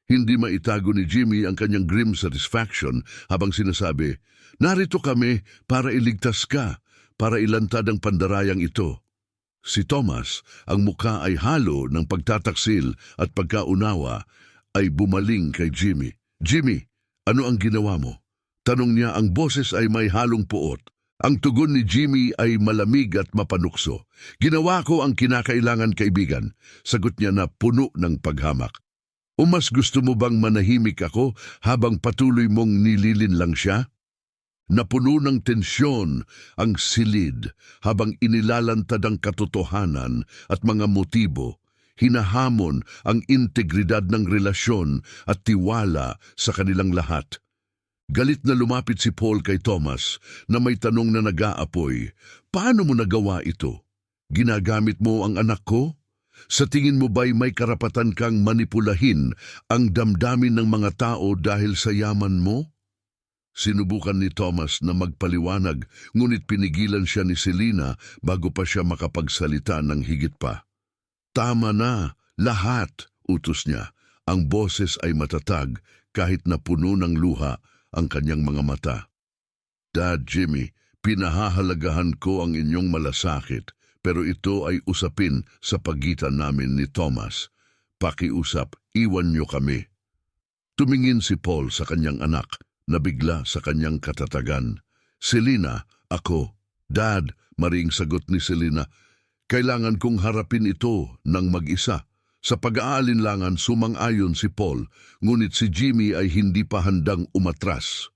Hindi maitago ni Jimmy ang kanyang grim satisfaction habang sinasabi, narito kami para iligtas ka, para ilantad ang pandarayang ito. Si Thomas, ang mukha ay halo ng pagtataksil at pagkaunawa, ay bumaling kay Jimmy. Jimmy, ano ang ginawa mo? Tanong niya, ang boses ay may halong puot. Ang tugon ni Jimmy ay malamig at mapanukso. Ginawa ko ang kinakailangan, kaibigan. Sagot niya na puno ng paghamak. O mas gusto mo bang manahimik ako habang patuloy mong nililin lang siya? Napuno ng tensyon ang silid habang inilalantad ang katotohanan at mga motibo. hinahamon ang integridad ng relasyon at tiwala sa kanilang lahat. Galit na lumapit si Paul kay Thomas na may tanong na nag-aapoy, "Paano mo nagawa ito? Ginagamit mo ang anak ko? Sa tingin mo ba'y may karapatan kang manipulahin ang damdamin ng mga tao dahil sa yaman mo?" Sinubukan ni Thomas na magpaliwanag, ngunit pinigilan siya ni Selena bago pa siya makapagsalita ng higit pa. "Tama na, lahat," utos niya. Ang boses ay matatag kahit na puno ng luha ang kanyang mga mata. "Dad, Jimmy, pinahahalagahan ko ang inyong malasakit, pero ito ay usapin sa pagitan namin ni Thomas. Pakiusap, iwan niyo kami." Tumingin si Paul sa kanyang anak, nabigla sa kanyang katatagan. "Selena, ako." "Dad," maring sagot ni Selena, "kailangan kong harapin ito ng mag-isa." Sa pag-aalinlangan sumang-ayon si Paul, ngunit si Jimmy ay hindi pa handang umatras.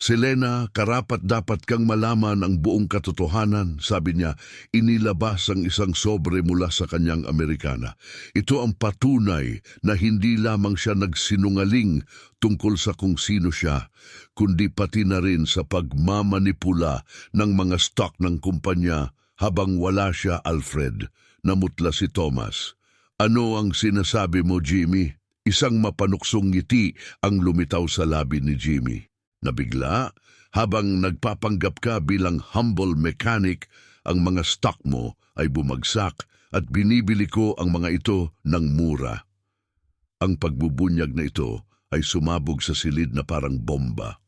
"Selena, karapat-dapat kang malaman ang buong katotohanan," sabi niya, inilabas ang isang sobre mula sa kanyang Amerikana. "Ito ang patunay na hindi lamang siya nagsinungaling tungkol sa kung sino siya, kundi pati na rin sa pagmamanipula ng mga stock ng kumpanya habang wala siya, Alfred." Namutla si Thomas. "Ano ang sinasabi mo, Jimmy?" Isang mapanuksong ngiti ang lumitaw sa labi ni Jimmy. "Nabigla, habang nagpapanggap ka bilang humble mechanic, ang mga stock mo ay bumagsak at binibili ko ang mga ito ng mura." Ang pagbubunyag na ito ay sumabog sa silid na parang bomba.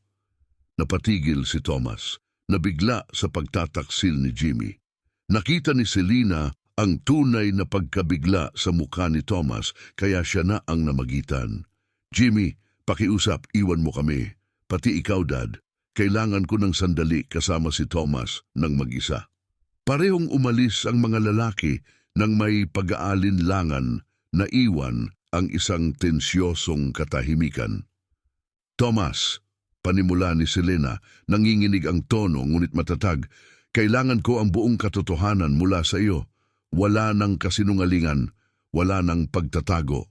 Napatigil si Thomas, nabigla sa pagtataksil ni Jimmy. Nakita ni Selena ang tunay na pagkabigla sa mukha ni Thomas, kaya siya na ang namagitan. "Jimmy, pakiusap, iwan mo kami. Pati ikaw, Dad. Kailangan ko ng sandali kasama si Thomas ng mag-isa." Parehong umalis ang mga lalaki nang may pag-aalinlangan na iwan ang isang tensyosong katahimikan. "Thomas," panimula ni Selena, nanginginig ang tono ngunit matatag, "kailangan ko ang buong katotohanan mula sa iyo. Wala ng kasinungalingan, wala ng pagtatago."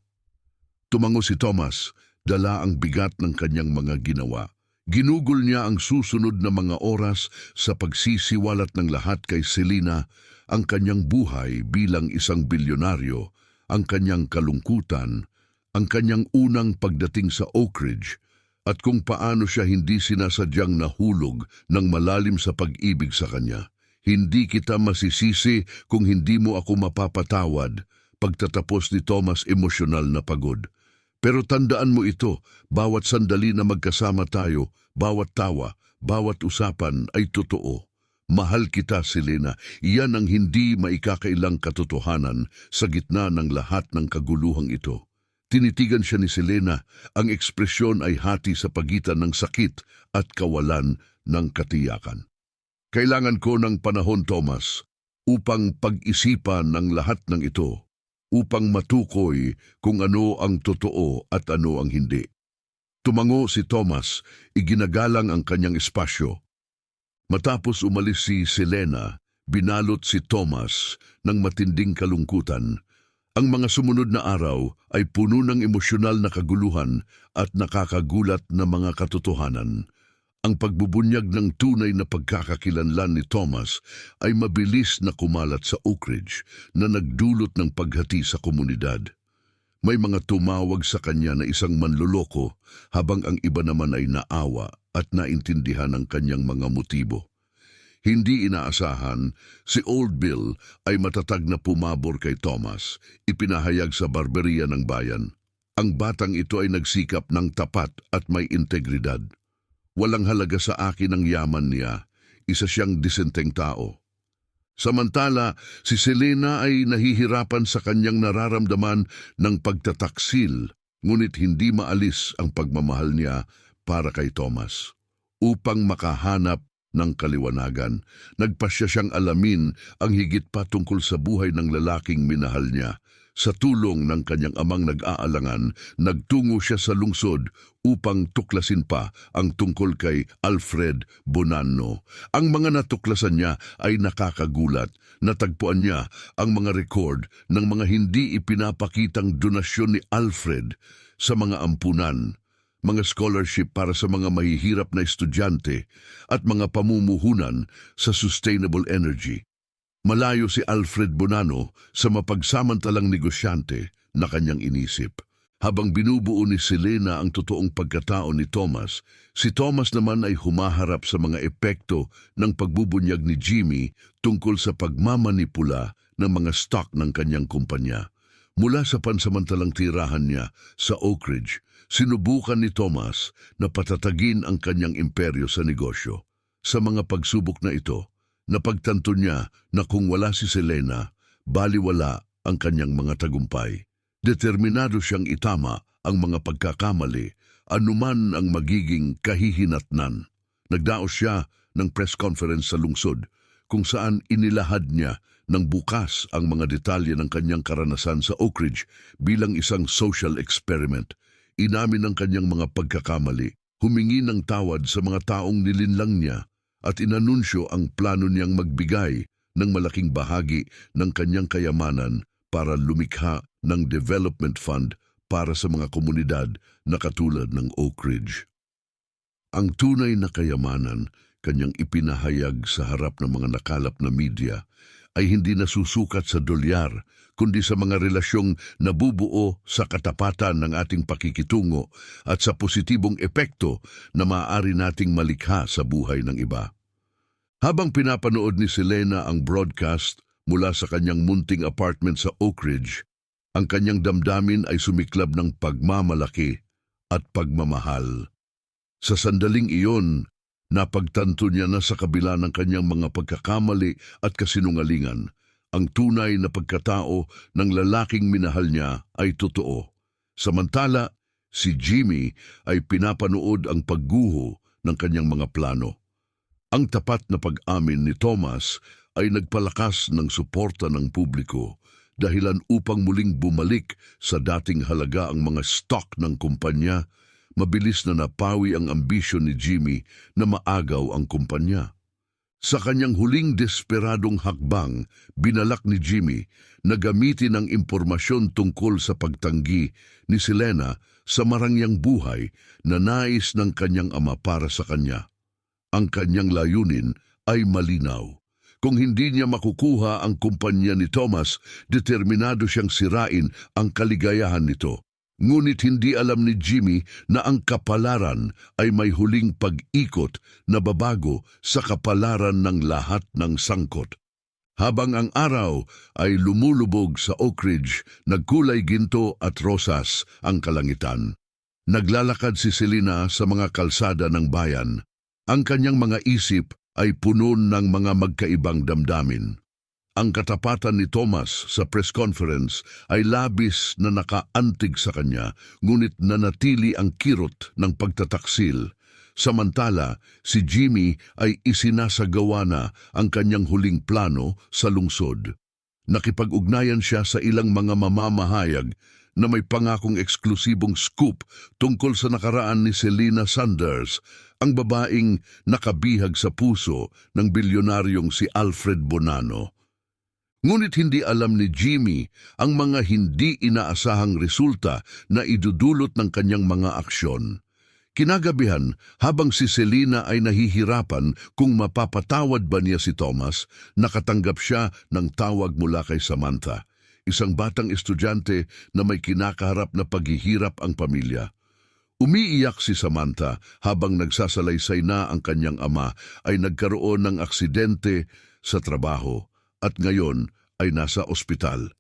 Tumango si Thomas, dala ang bigat ng kanyang mga ginawa. Ginugol niya ang susunod na mga oras sa pagsisiwalat ng lahat kay Selena, ang kanyang buhay bilang isang bilyonaryo, ang kanyang kalungkutan, ang kanyang unang pagdating sa Oak Ridge, at kung paano siya hindi sinasadyang nahulog ng malalim sa pag-ibig sa kanya. "Hindi kita masisisi kung hindi mo ako mapapatawad." Pagtatapos ni Thomas, emosyonal na pagod. "Pero tandaan mo ito, bawat sandali na magkasama tayo, bawat tawa, bawat usapan ay totoo. Mahal kita, Selena. Iyan ang hindi maikakailang katotohanan sa gitna ng lahat ng kaguluhang ito." Tinitigan siya ni Selena, ang ekspresyon ay hati sa pagitan ng sakit at kawalan ng katiyakan. "Kailangan ko ng panahon, Thomas, upang pag-isipan ang lahat ng ito, upang matukoy kung ano ang totoo at ano ang hindi." Tumango si Thomas, iginagalang ang kanyang espasyo. Matapos umalis si Selena, binalot si Thomas ng matinding kalungkutan. Ang mga sumunod na araw ay puno ng emosyonal na kaguluhan at nakakagulat na mga katotohanan. Ang pagbubunyag ng tunay na pagkakakilanlan ni Thomas ay mabilis na kumalat sa Oak Ridge na nagdulot ng paghati sa komunidad. May mga tumawag sa kanya na isang manloloko, habang ang iba naman ay naawa at naintindihan ang kanyang mga motibo. Hindi inaasahan, si Old Bill ay matatag na pumabor kay Thomas, ipinahayag sa barberiya ng bayan. Ang batang ito ay nagsikap ng tapat at may integridad. "Walang halaga sa akin ang yaman niya, isa siyang disenteng tao." Samantala, si Selena ay nahihirapan sa kanyang nararamdaman ng pagtataksil, ngunit hindi maalis ang pagmamahal niya para kay Thomas. Upang makahanap ng kaliwanagan, nagpasya siyang alamin ang higit pa tungkol sa buhay ng lalaking minahal niya. Sa tulong ng kanyang amang nag-aalangan, nagtungo siya sa lungsod upang tuklasin pa ang tungkol kay Alfred Bonanno. Ang mga natuklasan niya ay nakakagulat. Natagpuan niya ang mga record ng mga hindi ipinapakitang donasyon ni Alfred sa mga ampunan, mga scholarship para sa mga mahihirap na estudyante at mga pamumuhunan sa sustainable energy. Malayo si Alfred Bonanno sa mapagsamantalang negosyante na kanyang inisip. Habang binubuo ni Selena ang totoong pagkatao ni Thomas, si Thomas naman ay humaharap sa mga epekto ng pagbubunyag ni Jimmy tungkol sa pagmamanipula ng mga stock ng kanyang kumpanya. Mula sa pansamantalang tirahan niya sa Oak Ridge, sinubukan ni Thomas na patatagin ang kanyang imperyo sa negosyo. Sa mga pagsubok na ito, napagtanto niya na kung wala si Selena, baliwala ang kanyang mga tagumpay. Determinado siyang itama ang mga pagkakamali, anuman ang magiging kahihinatnan. Nagdaos siya ng press conference sa lungsod kung saan inilahad niya ng bukas ang mga detalye ng kanyang karanasan sa Oak Ridge bilang isang social experiment. Inamin ang kanyang mga pagkakamali, humingi ng tawad sa mga taong nilinlang niya, at inanunsyo ang plano niyang magbigay ng malaking bahagi ng kanyang kayamanan para lumikha ng development fund para sa mga komunidad na katulad ng Oak Ridge. Ang tunay na kayamanan, kanyang ipinahayag sa harap ng mga nakalap na media, ay hindi nasusukat sa dolyar, kundi sa mga relasyong nabubuo sa katapatan ng ating pakikitungo at sa positibong epekto na maaari nating malikha sa buhay ng iba. Habang pinapanood ni Selena ang broadcast mula sa kanyang munting apartment sa Oak Ridge, ang kanyang damdamin ay sumiklab ng pagmamalaki at pagmamahal. Sa sandaling iyon, napagtanto niya na sa kabila ng kanyang mga pagkakamali at kasinungalingan, ang tunay na pagkatao ng lalaking minahal niya ay totoo. Samantala, si Jimmy ay pinapanood ang pagguho ng kanyang mga plano. Ang tapat na pag-amin ni Thomas ay nagpalakas ng suporta ng publiko, dahilan upang muling bumalik sa dating halaga ang mga stock ng kumpanya. Mabilis na napawi ang ambisyon ni Jimmy na maagaw ang kumpanya. Sa kanyang huling desperadong hakbang, binalak ni Jimmy na gamitin ang impormasyon tungkol sa pagtanggi ni Selena sa marangyang buhay na nais ng kanyang ama para sa kanya. Ang kanyang layunin ay malinaw. Kung hindi niya makukuha ang kumpanya ni Thomas, determinado siyang sirain ang kaligayahan nito. Ngunit hindi alam ni Jimmy na ang kapalaran ay may huling pag-ikot na babago sa kapalaran ng lahat ng sangkot. Habang ang araw ay lumulubog sa Oak Ridge, nagkulay ginto at rosas ang kalangitan. Naglalakad si Selena sa mga kalsada ng bayan. Ang kanyang mga isip ay puno ng mga magkaibang damdamin. Ang katapatan ni Thomas sa press conference ay labis na nakaantig sa kanya, ngunit nanatili ang kirot ng pagtataksil. Samantala, si Jimmy ay isinasagawa na ang kanyang huling plano sa lungsod. Nakipag-ugnayan siya sa ilang mga mamamahayag na may pangakong eksklusibong scoop tungkol sa nakaraan ni Selena Sanders, ang babaeng nakabihag sa puso ng bilyonaryong si Alfred Bonanno. Ngunit hindi alam ni Jimmy ang mga hindi inaasahang resulta na idudulot ng kanyang mga aksyon. Kinagabihan, habang si Selena ay nahihirapan kung mapapatawad ba niya si Thomas, nakatanggap siya ng tawag mula kay Samantha, isang batang estudyante na may kinakaharap na paghihirap ang pamilya. Umiiyak si Samantha habang nagsasalaysay na ang kanyang ama ay nagkaroon ng aksidente sa trabaho at ngayon ay nasa ospital.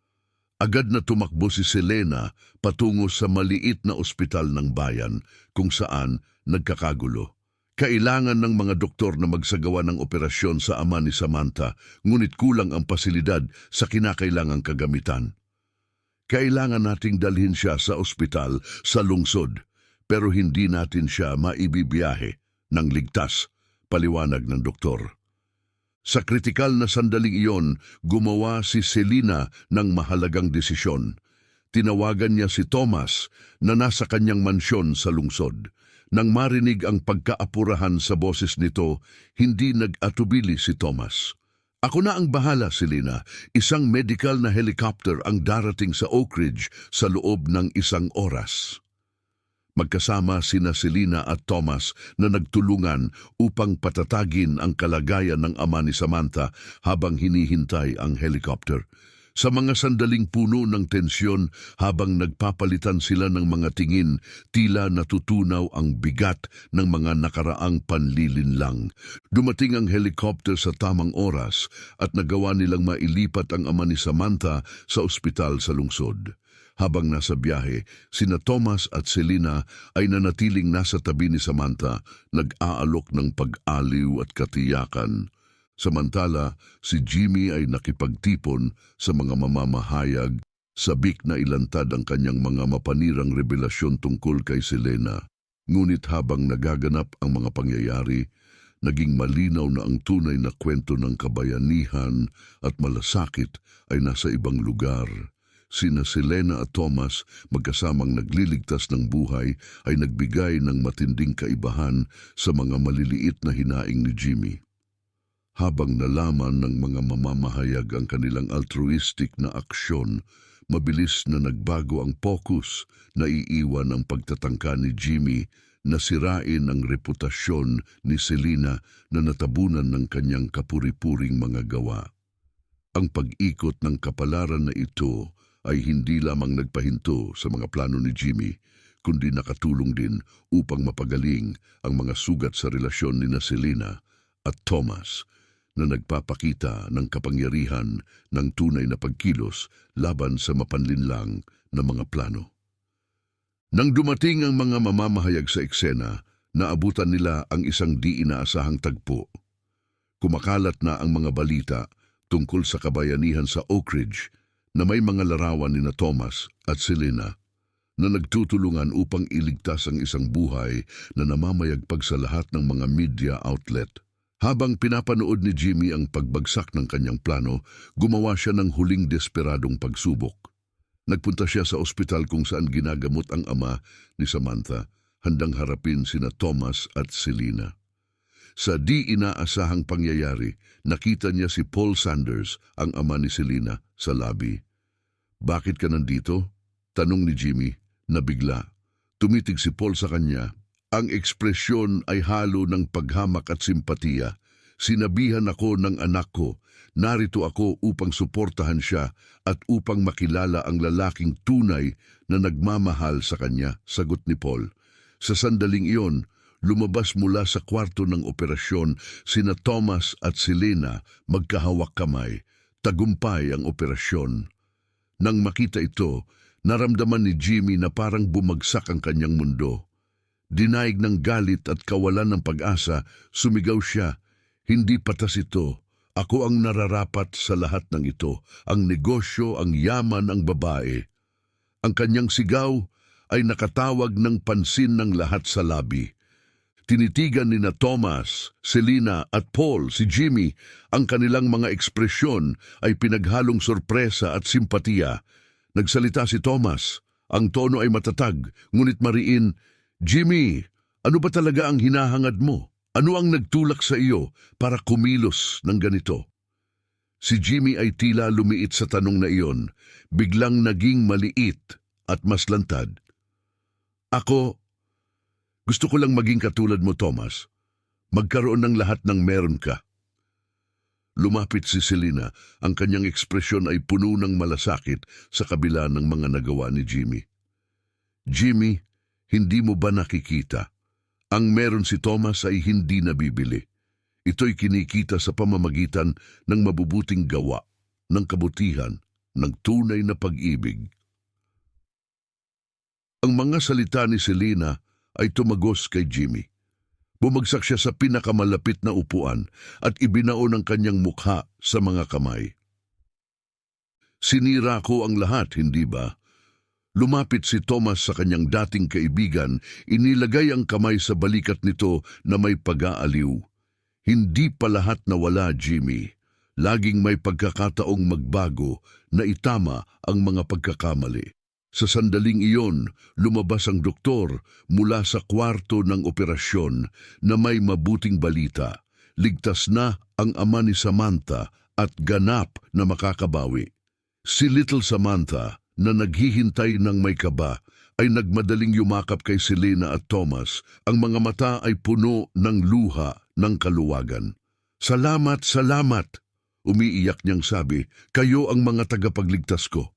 Agad na tumakbo si Selena patungo sa maliit na ospital ng bayan kung saan nagkakagulo. Kailangan ng mga doktor na magsagawa ng operasyon sa ama ni Samantha, ngunit kulang ang pasilidad sa kinakailangang kagamitan. Kailangan nating dalhin siya sa ospital sa lungsod, pero hindi natin siya maibibiyahe ng ligtas, paliwanag ng doktor. Sa kritikal na sandaling iyon, gumawa si Selena ng mahalagang desisyon. Tinawagan niya si Thomas na nasa kanyang mansyon sa lungsod. Nang marinig ang pagkaapurahan sa boses nito, hindi nag-atubili si Thomas. Ako na ang bahala, Selina. Isang medical na helicopter ang darating sa Oak Ridge sa loob ng 1 oras. Magkasama sina Selina at Thomas na nagtulungan upang patatagin ang kalagayan ng ama ni Samantha habang hinihintay ang helicopter. Sa mga sandaling puno ng tensyon habang nagpapalitan sila ng mga tingin, tila natutunaw ang bigat ng mga nakaraang panlilinlang. Dumating ang helicopter sa tamang oras at nagawa nilang mailipat ang ama ni Samantha sa ospital sa lungsod. Habang nasa biyahe, sina Thomas at Selina ay nanatiling nasa tabi ni Samantha, nag-aalok ng pag-aliw at katiyakan. Samantala, si Jimmy ay nakipagtipon sa mga mamamahayag, sabik na ilantad ang kanyang mga mapanirang revelasyon tungkol kay Selena. Ngunit habang nagaganap ang mga pangyayari, naging malinaw na ang tunay na kwento ng kabayanihan at malasakit ay nasa ibang lugar. Sina Selena at Thomas, magkasamang nagliligtas ng buhay, ay nagbigay ng matinding kaibahan sa mga maliliit na hinaing ni Jimmy. Habang nalaman ng mga mamamahayag ang kanilang altruistic na aksyon, mabilis na nagbago ang focus na iiwan ang pagtatangka ni Jimmy na sirain ang reputasyon ni Selena na natabunan ng kanyang kapuri-puring mga gawa. Ang pag-ikot ng kapalaran na ito ay hindi lamang nagpahinto sa mga plano ni Jimmy, kundi nakatulong din upang mapagaling ang mga sugat sa relasyon ni Selena at Thomas, na nagpapakita ng kapangyarihan ng tunay na pagkilos laban sa mapanlinlang na mga plano. Nang dumating ang mga mamamahayag sa eksena, naabutan nila ang isang di inaasahang tagpo. Kumakalat na ang mga balita tungkol sa kabayanihan sa Oak Ridge na may mga larawan ni Thomas at Selena na nagtutulungan upang iligtas ang isang buhay na namamayagpag sa lahat ng mga media outlet. Habang pinapanood ni Jimmy ang pagbagsak ng kanyang plano, gumawa siya ng huling desperadong pagsubok. Nagpunta siya sa ospital kung saan ginagamot ang ama ni Samantha, handang harapin sina Thomas at Selena. Sa di inaasahang pangyayari, nakita niya si Paul Sanders, ang ama ni Selena, sa lobby. "Bakit ka nandito?" tanong ni Jimmy, na bigla. Tumitig si Paul sa kanya. Ang ekspresyon ay halo ng paghamak at simpatiya. "Sinabihan ako ng anak ko, narito ako upang suportahan siya at upang makilala ang lalaking tunay na nagmamahal sa kanya," sagot ni Paul. Sa sandaling iyon, lumabas mula sa kwarto ng operasyon sina Thomas at Selena, magkahawak kamay. Tagumpay ang operasyon. Nang makita ito, naramdaman ni Jimmy na parang bumagsak ang kanyang mundo. Dinaig ng galit at kawalan ng pag-asa, sumigaw siya, "Hindi patas ito. Ako ang nararapat sa lahat ng ito. Ang negosyo, ang yaman, ang babae." Ang kanyang sigaw ay nakatawag ng pansin ng lahat sa labi. Tinitigan ni Thomas, Selena at Paul si Jimmy. Ang kanilang mga ekspresyon ay pinaghalong sorpresa at simpatiya. Nagsalita si Thomas. Ang tono ay matatag, ngunit mariin, "Jimmy, ano ba talaga ang hinahangad mo? Ano ang nagtulak sa iyo para kumilos ng ganito?" Si Jimmy ay tila lumiit sa tanong na iyon, biglang naging maliit at mas lantad. Gusto ko lang maging katulad mo, Thomas. Magkaroon ng lahat ng meron ka." Lumapit si Selena, ang kanyang ekspresyon ay puno ng malasakit sa kabila ng mga nagawa ni Jimmy. "Jimmy, hindi mo ba nakikita? Ang meron si Thomas ay hindi nabibili. Ito'y kinikita sa pamamagitan ng mabubuting gawa, ng kabutihan, ng tunay na pag-ibig." Ang mga salita ni Selena ay tumagos kay Jimmy. Bumagsak siya sa pinakamalapit na upuan at ibinaon ang kanyang mukha sa mga kamay. "Sinira ko ang lahat, hindi ba?" Lumapit si Thomas sa kanyang dating kaibigan, inilagay ang kamay sa balikat nito na may pag-aaliw. "Hindi pa lahat nawala, Jimmy. Laging may pagkakataong magbago na itama ang mga pagkakamali." Sa sandaling iyon, lumabas ang doktor mula sa kwarto ng operasyon na may mabuting balita. Ligtas na ang ama ni Samantha at ganap na makakabawi. Si Little Samantha, na naghihintay ng may kaba, ay nagmadaling yumakap kay Selena at Thomas. Ang mga mata ay puno ng luha ng kaluwagan. "Salamat, salamat!" Umiiyak niyang sabi, "Kayo ang mga tagapagligtas ko."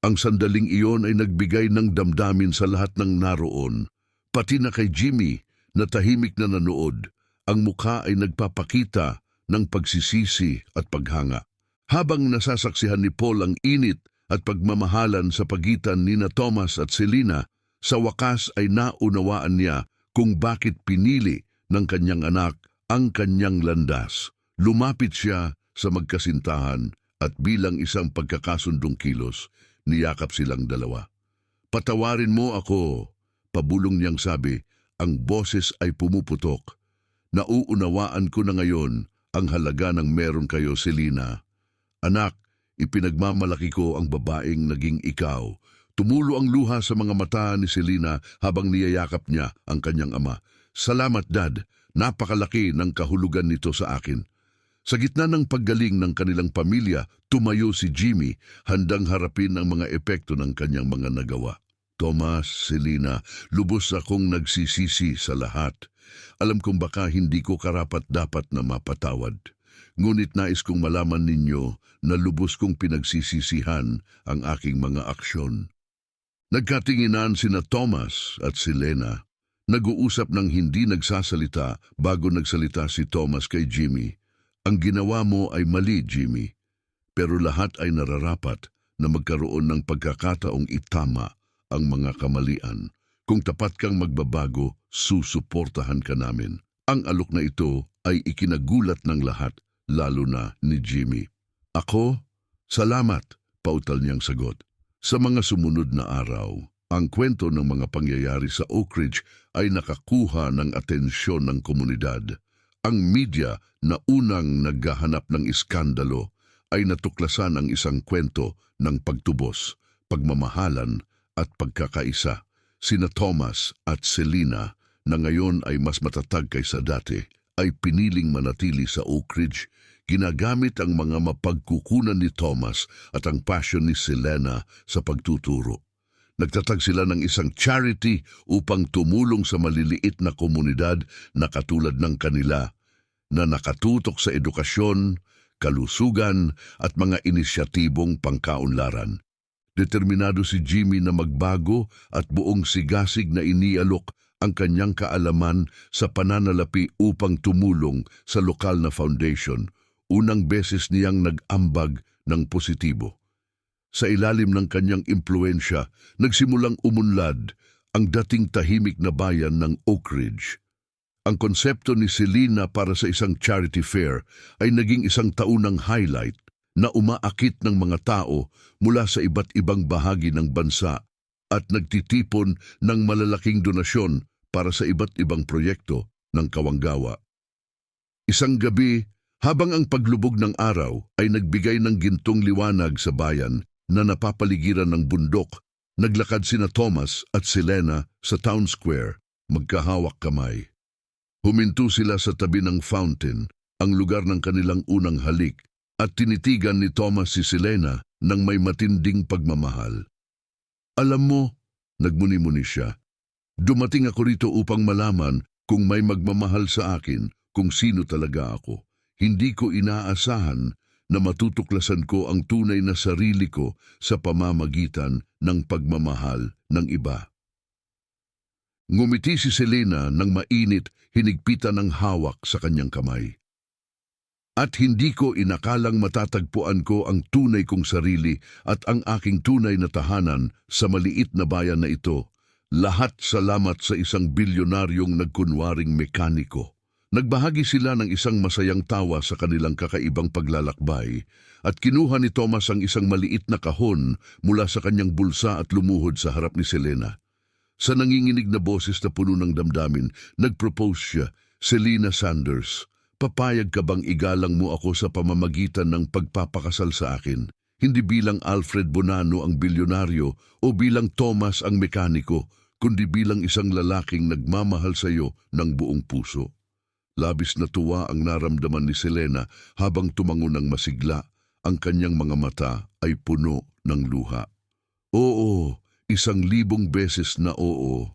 Ang sandaling iyon ay nagbigay ng damdamin sa lahat ng naroon, pati na kay Jimmy na tahimik na nanood. Ang mukha ay nagpapakita ng pagsisisi at paghanga. Habang nasasaksihan ni Paul ang init at pagmamahalan sa pagitan nina Thomas at Selena, sa wakas ay naunawaan niya kung bakit pinili ng kanyang anak ang kanyang landas. Lumapit siya sa magkasintahan at bilang isang pagkakasundong kilos, niyakap silang dalawa. "Patawarin mo ako," pabulong niyang sabi, ang boses ay pumuputok. "Nauunawaan ko na ngayon ang halaga ng meron kayo, Selena. Anak, ipinagmamalaki ko ang babaeng naging ikaw." Tumulo ang luha sa mga mata ni Selena habang niyayakap niya ang kanyang ama. "Salamat, Dad. Napakalaki ng kahulugan nito sa akin." Sa gitna ng paggaling ng kanilang pamilya, tumayo si Jimmy, handang harapin ang mga epekto ng kanyang mga nagawa. "Thomas, Selena, lubos akong nagsisisi sa lahat. Alam kong baka hindi ko karapat-dapat na mapatawad. Ngunit nais kong malaman ninyo na lubos kong pinagsisisihan ang aking mga aksyon." Nagkatinginan sina Thomas at Selena. Nag-uusap ng hindi nagsasalita bago nagsalita si Thomas kay Jimmy. "Ang ginawa mo ay mali, Jimmy. Pero lahat ay nararapat na magkaroon ng pagkakataong itama ang mga kamalian. Kung tapat kang magbabago, susuportahan ka namin." Ang alok na ito ay ikinagulat ng lahat, lalo na ni Jimmy. "Ako? Salamat," pautal niyang sagot. Sa mga sumunod na araw, ang kwento ng mga pangyayari sa Oak Ridge ay nakakuha ng atensyon ng komunidad. Ang media na unang naghahanap ng iskandalo ay natuklasan ang isang kwento ng pagtubos, pagmamahalan at pagkakaisa. Sina Thomas at Selena, na ngayon ay mas matatag kaysa dati, ay piniling manatili sa Oak Ridge. Ginagamit ang mga mapagkukunan ni Thomas at ang passion ni Selena sa pagtuturo. Nagtatag sila ng isang charity upang tumulong sa maliliit na komunidad na katulad ng kanila, na nakatutok sa edukasyon, kalusugan at mga inisyatibong pangkaunlaran. Determinado si Jimmy na magbago at buong sigasig na inialok ang kanyang kaalaman sa pananalapi upang tumulong sa lokal na foundation. Unang beses niyang nag-ambag ng positibo. Sa ilalim ng kanyang impluensya, nagsimulang umunlad ang dating tahimik na bayan ng Oak Ridge. Ang konsepto ni Selena para sa isang charity fair ay naging isang taunang highlight na umaakit ng mga tao mula sa iba't ibang bahagi ng bansa at nagtitipon ng malalaking donasyon para sa iba't ibang proyekto ng kawanggawa. Isang gabi, habang ang paglubog ng araw ay nagbigay ng gintong liwanag sa bayan na napapaligiran ng bundok, naglakad sina Thomas at Selena sa town square, magkahawak kamay. Huminto sila sa tabi ng fountain, ang lugar ng kanilang unang halik, at tinitigan ni Thomas si Selena ng may matinding pagmamahal. "Alam mo," nagmuni-muni siya, "dumating ako rito upang malaman kung may magmamahal sa akin, kung sino talaga ako. Hindi ko inaasahan na matutuklasan ko ang tunay na sarili ko sa pamamagitan ng pagmamahal ng iba." Ngumiti si Selena ng mainit, hinigpitan ng hawak sa kanyang kamay. "At hindi ko inakalang matatagpuan ko ang tunay kong sarili at ang aking tunay na tahanan sa maliit na bayan na ito. Lahat salamat sa isang bilyonaryong nagkunwaring mekaniko." Nagbahagi sila ng isang masayang tawa sa kanilang kakaibang paglalakbay at kinuha ni Thomas ang isang maliit na kahon mula sa kanyang bulsa at lumuhod sa harap ni Selena. Sa nanginginig na boses na puno ng damdamin, nag-propose siya, "Selena Sanders, papayag ka bang igalang mo ako sa pamamagitan ng pagpapakasal sa akin? Hindi bilang Alfred Bonano ang bilyonaryo o bilang Thomas ang mekaniko, kundi bilang isang lalaking nagmamahal sa iyo ng buong puso. Labis na tuwa ang naramdaman ni Selena habang tumango ng masigla. Ang kanyang mga mata ay puno ng luha. Oo, 1,000 beses na oo.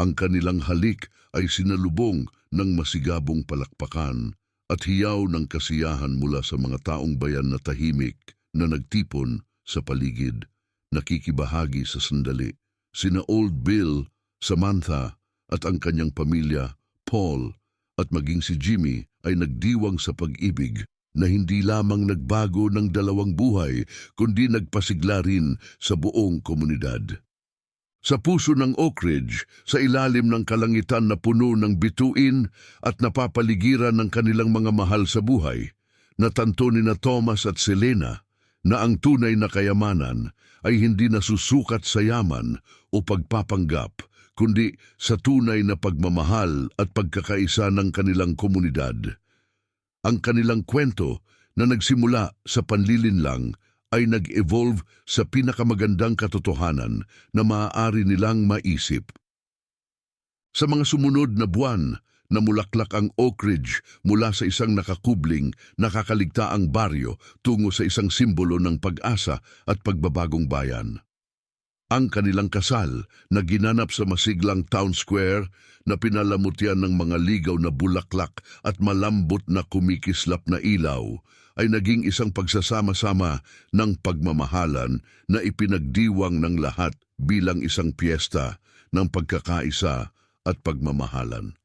Ang kanilang halik ay sinalubong ng masigabong palakpakan at hiyaw ng kasiyahan mula sa mga taong bayan na tahimik na nagtipon sa paligid, nakikibahagi sa sandali. Sina Old Bill, Samantha at ang kanyang pamilya, Paul at maging si Jimmy ay nagdiwang sa pag-ibig na hindi lamang nagbago ng dalawang buhay kundi nagpasigla rin sa buong komunidad. Sa puso ng Oak Ridge, sa ilalim ng kalangitan na puno ng bituin at napapaligiran ng kanilang mga mahal sa buhay, natanto ni na Thomas at Selena na ang tunay na kayamanan ay hindi nasusukat sa yaman o pagpapanggap, kundi sa tunay na pagmamahal at pagkakaisa ng kanilang komunidad. Ang kanilang kwento na nagsimula sa panlilinlang ay nag-evolve sa pinakamagandang katotohanan na maaari nilang maisip. Sa mga sumunod na buwan, namulaklak ang Oak Ridge mula sa isang nakakubling, nakakaligtaang baryo tungo sa isang simbolo ng pag-asa at pagbabagong bayan. Ang kanilang kasal na ginanap sa masiglang town square na pinalamutian ng mga ligaw na bulaklak at malambot na kumikislap na ilaw ay naging isang pagsasama-sama ng pagmamahalan na ipinagdiwang ng lahat bilang isang piyesta ng pagkakaisa at pagmamahalan.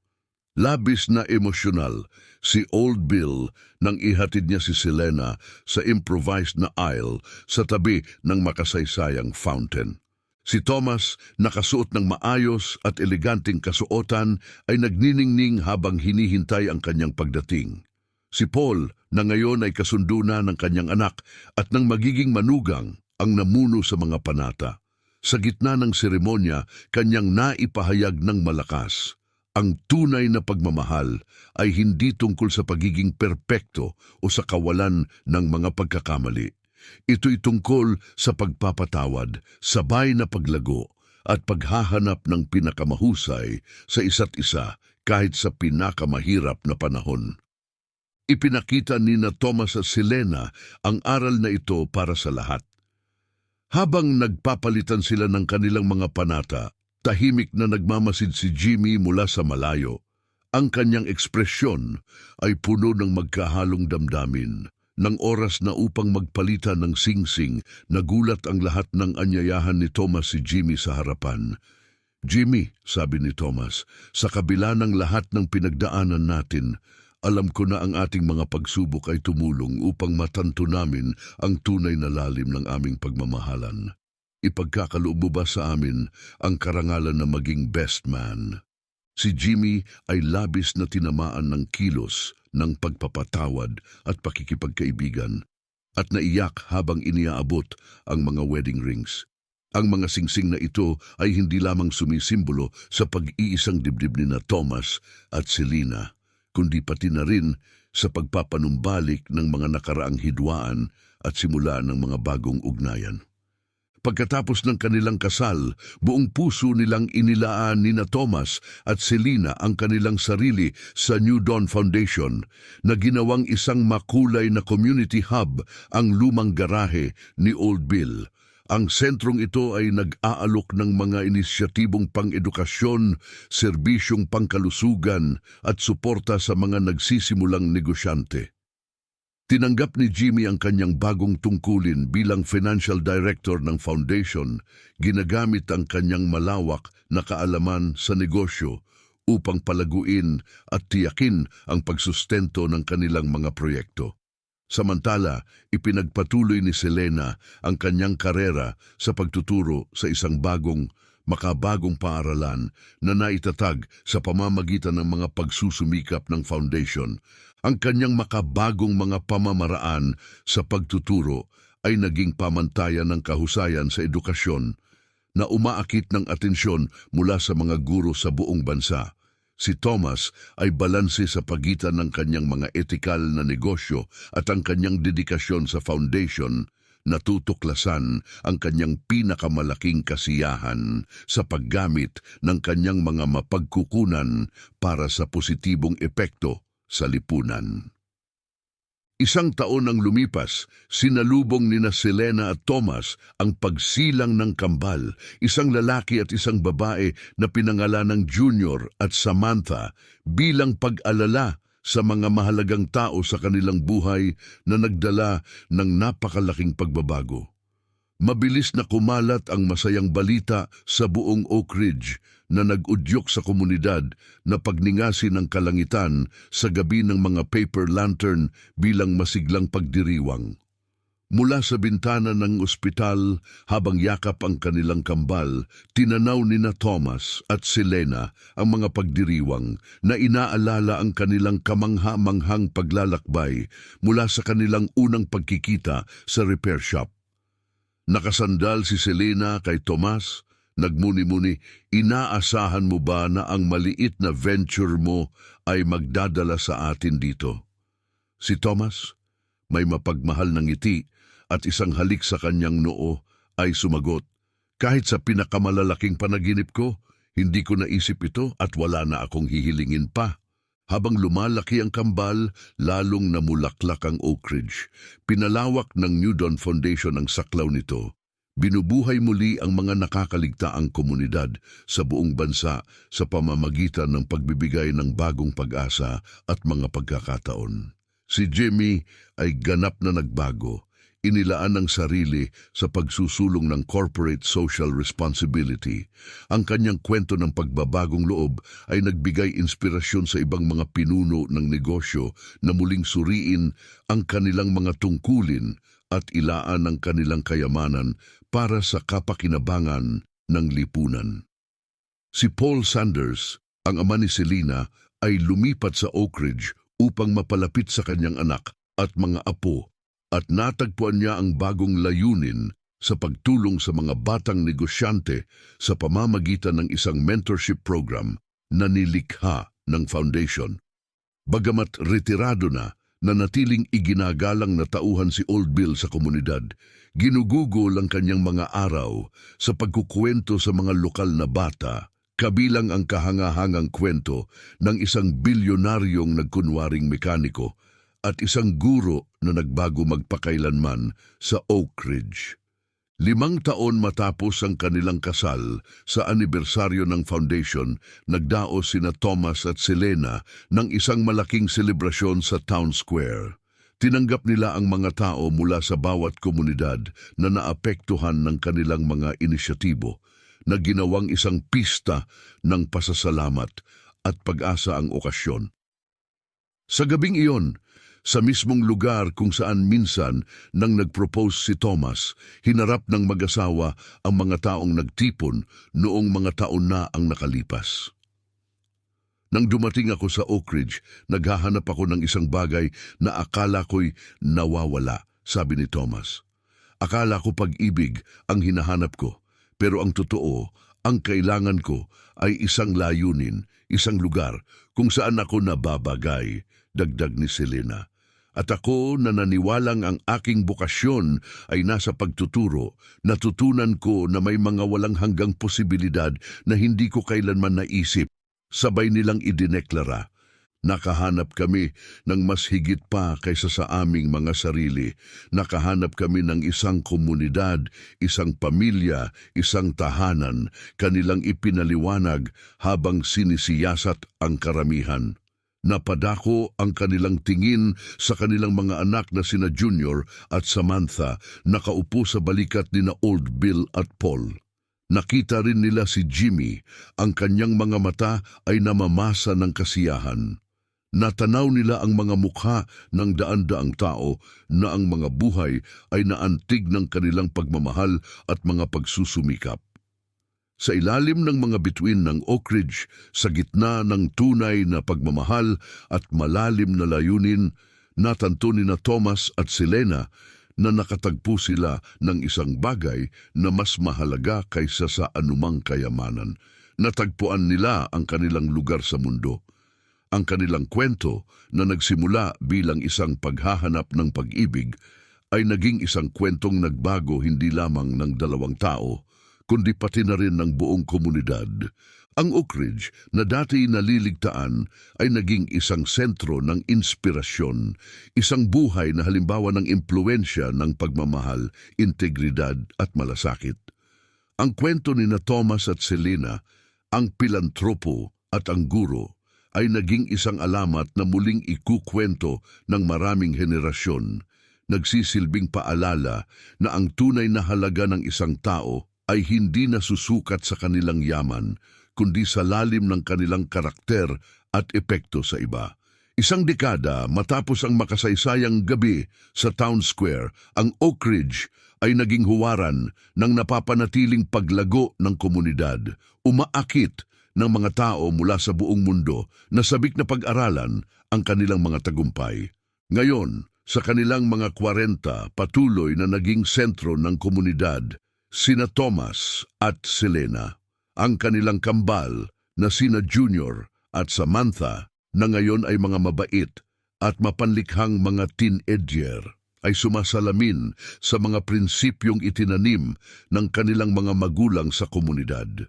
Labis na emosyonal si Old Bill nang ihatid niya si Selena sa improvised na aisle sa tabi ng makasaysayang fountain. Si Thomas, nakasuot ng maayos at eleganteng kasuotan, ay nagniningning habang hinihintay ang kanyang pagdating. Si Paul, na ngayon ay kasundo na ng kanyang anak at nang magiging manugang, ang namuno sa mga panata. Sa gitna ng seremonya, kanyang naipahayag ng malakas. Ang tunay na pagmamahal ay hindi tungkol sa pagiging perpekto o sa kawalan ng mga pagkakamali. Ito'y tungkol sa pagpapatawad, sabay na paglago at paghahanap ng pinakamahusay sa isa't isa kahit sa pinakamahirap na panahon. Ipinakita ni na Thomas at Selena ang aral na ito para sa lahat. Habang nagpapalitan sila ng kanilang mga panata, tahimik na nagmamasid si Jimmy mula sa malayo. Ang kanyang ekspresyon ay puno ng magkahalong damdamin. Nang oras na upang magpalitan ng singsing, nagulat ang lahat ng anyayahan ni Thomas si Jimmy sa harapan. Jimmy, sabi ni Thomas, sa kabila ng lahat ng pinagdaanan natin, alam ko na ang ating mga pagsubok ay tumulong upang matanto namin ang tunay na lalim ng aming pagmamahalan. Ipagkakaloob mo ba sa amin ang karangalan na maging best man? Si Jimmy ay labis na tinamaan ng kilos ng pagpapatawad at pakikipagkaibigan at naiyak habang iniaabot ang mga wedding rings. Ang mga singsing na ito ay hindi lamang sumisimbolo sa pag-iisang dibdib ni na Thomas at Selena, kundi pati na rin sa pagpapanumbalik ng mga nakaraang hidwaan at simula ng mga bagong ugnayan. Pagkatapos ng kanilang kasal, buong puso nilang inilaan ni na Thomas at Selena ang kanilang sarili sa New Dawn Foundation na ginawang isang makulay na community hub ang lumang garahe ni Old Bill. Ang sentrong ito ay nag-aalok ng mga inisyatibong pang-edukasyon, serbisyong pangkalusugan at suporta sa mga nagsisimulang negosyante. Tinanggap ni Jimmy ang kanyang bagong tungkulin bilang financial director ng foundation, ginagamit ang kanyang malawak na kaalaman sa negosyo upang palaguin at tiyakin ang pagsustento ng kanilang mga proyekto. Samantala, ipinagpatuloy ni Selena ang kanyang karera sa pagtuturo sa isang makabagong paaralan na naitatag sa pamamagitan ng mga pagsusumikap ng foundation. Ang kanyang makabagong mga pamamaraan sa pagtuturo ay naging pamantayan ng kahusayan sa edukasyon na umaakit ng atensyon mula sa mga guro sa buong bansa. Si Thomas ay balanse sa pagitan ng kanyang mga etikal na negosyo at ang kanyang dedikasyon sa foundation natutuklasan ang kanyang pinakamalaking kasiyahan sa paggamit ng kanyang mga mapagkukunan para sa positibong epekto sa lipunan. Isang taon ang lumipas, sinalubong nina Selena at Thomas ang pagsilang ng kambal, isang lalaki at isang babae na pinangalan ng Junior at Samantha bilang pag-alala sa mga mahalagang tao sa kanilang buhay na nagdala ng napakalaking pagbabago. Mabilis na kumalat ang masayang balita sa buong Oak Ridge na nag-udyok sa komunidad na pagningasin ng kalangitan sa gabi ng mga paper lantern bilang masiglang pagdiriwang. Mula sa bintana ng ospital habang yakap ang kanilang kambal, tinanaw nina Thomas at Selena ang mga pagdiriwang na inaalala ang kanilang kamangha-manghang paglalakbay mula sa kanilang unang pagkikita sa repair shop. Nakasandal si Selena kay Tomas, nagmuni-muni, inaasahan mo ba na ang maliit na venture mo ay magdadala sa atin dito? Si Thomas, may mapagmahal na ngiti at isang halik sa kanyang noo, ay sumagot, kahit sa pinakamalalaking panaginip ko, hindi ko naisip ito at wala na akong hihilingin pa. Habang lumalaki ang kambal, lalong namulaklak ang Oak Ridge. Pinalawak ng New Dawn Foundation ang saklaw nito. Binubuhay muli ang mga nakakaligtaang komunidad sa buong bansa sa pamamagitan ng pagbibigay ng bagong pag-asa at mga pagkakataon. Si Jimmy ay ganap na nagbago. Inilaan ang sarili sa pagsusulong ng corporate social responsibility. Ang kanyang kwento ng pagbabagong loob ay nagbigay inspirasyon sa ibang mga pinuno ng negosyo na muling suriin ang kanilang mga tungkulin at ilaan ang kanilang kayamanan para sa kapakinabangan ng lipunan. Si Paul Sanders, ang ama ni Selena, ay lumipat sa Oak Ridge upang mapalapit sa kanyang anak at mga apo, at natagpuan niya ang bagong layunin sa pagtulong sa mga batang negosyante sa pamamagitan ng isang mentorship program na nilikha ng foundation. Bagamat retirado na, nanatiling iginagalang na tauhan si Old Bill sa komunidad, ginugugol ang kanyang mga araw sa pagkukwento sa mga lokal na bata, kabilang ang kahangahangang kwento ng isang bilyonaryong nagkunwaring mekaniko at isang guro na nagbago magpakailanman sa Oak Ridge. 5 taon matapos ang kanilang kasal, sa anibersaryo ng foundation, nagdaos sina Thomas at Selena ng isang malaking selebrasyon sa Town Square. Tinanggap nila ang mga tao mula sa bawat komunidad na naapektuhan ng kanilang mga inisyatibo, na ginawang isang pista ng pasasalamat at pag-asa ang okasyon. Sa gabing iyon, sa mismong lugar kung saan minsan nang nag-propose si Thomas, hinarap ng mag-asawa ang mga taong nagtipon noong mga taon na ang nakalipas. Nang dumating ako sa Oak Ridge, naghahanap ako ng isang bagay na akala ko'y nawawala, sabi ni Thomas. Akala ko pag-ibig ang hinahanap ko, pero ang totoo, ang kailangan ko ay isang layunin, isang lugar kung saan ako nababagay, dagdag ni Selena. At ako na naniwalang ang aking bokasyon ay nasa pagtuturo, natutunan ko na may mga walang hanggang posibilidad na hindi ko kailanman naisip. Sabay nilang idineklara, nakahanap kami ng mas higit pa kaysa sa aming mga sarili. Nakahanap kami ng isang komunidad, isang pamilya, isang tahanan, kanilang ipinaliwanag habang sinisiyasat ang karamihan. Napadako ang kanilang tingin sa kanilang mga anak na sina Junior at Samantha, nakaupo sa balikat ni na Old Bill at Paul. Nakita rin nila si Jimmy, ang kanyang mga mata ay namamasa ng kasiyahan. Natanaw nila ang mga mukha ng daan-daang tao na ang mga buhay ay naantig ng kanilang pagmamahal at mga pagsusumikap. Sa ilalim ng mga bituin ng Oak Ridge, sa gitna ng tunay na pagmamahal at malalim na layunin, natanto ni na Thomas at Selena na nakatagpo sila ng isang bagay na mas mahalaga kaysa sa anumang kayamanan. Natagpuan nila ang kanilang lugar sa mundo. Ang kanilang kwento na nagsimula bilang isang paghahanap ng pag-ibig ay naging isang kwentong nagbago hindi lamang ng dalawang tao, kundi pati na rin ng buong komunidad. Ang Oak Ridge na dati naliligtaan ay naging isang sentro ng inspirasyon, isang buhay na halimbawa ng impluensya ng pagmamahal, integridad at malasakit. Ang kwento ni na Thomas at Selena, ang pilantropo at ang guro, ay naging isang alamat na muling ikukwento ng maraming henerasyon, nagsisilbing paalala na ang tunay na halaga ng isang tao ay hindi nasusukat sa kanilang yaman, kundi sa lalim ng kanilang karakter at epekto sa iba. Isang dekada matapos ang makasaysayang gabi sa Town Square, ang Oak Ridge ay naging huwaran ng napapanatiling paglago ng komunidad, umaakit ng mga tao mula sa buong mundo na sabik na pag-aralan ang kanilang mga tagumpay. Ngayon, sa kanilang mga 40, patuloy na naging sentro ng komunidad, sina Thomas at Selena. Ang kanilang kambal na sina Junior at Samantha na ngayon ay mga mabait at mapanlikhang mga teenager ay sumasalamin sa mga prinsipyong itinanim ng kanilang mga magulang sa komunidad.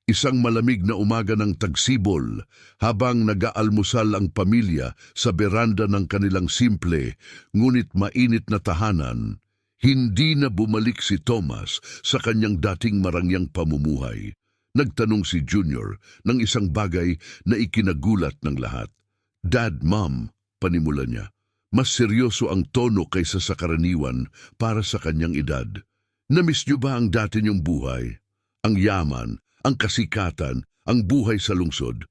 Isang malamig na umaga ng tagsibol habang nag-aalmusal ang pamilya sa beranda ng kanilang simple ngunit mainit na tahanan, hindi na bumalik si Thomas sa kanyang dating marangyang pamumuhay. Nagtanong si Junior ng isang bagay na ikinagulat ng lahat. "Dad, Mom," panimula niya. Mas seryoso ang tono kaysa sa karaniwan para sa kanyang edad. "Namiss niyo ba ang dati niyong buhay? Ang yaman, ang kasikatan, ang buhay sa lungsod?"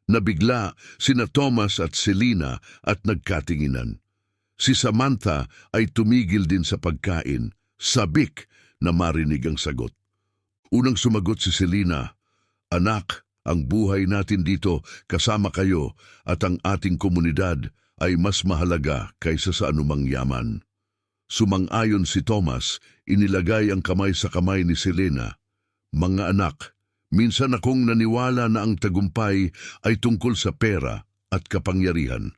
Nabigla sina Thomas at Selena at nagkatinginan. Si Samantha ay tumigil din sa pagkain, sabik na marinig ang sagot. Unang sumagot si Selena, "Anak, ang buhay natin dito kasama kayo at ang ating komunidad ay mas mahalaga kaysa sa anumang yaman." Sumang-ayon si Thomas, inilagay ang kamay sa kamay ni Selena. "Mga anak, minsan akong naniwala na ang tagumpay ay tungkol sa pera at kapangyarihan.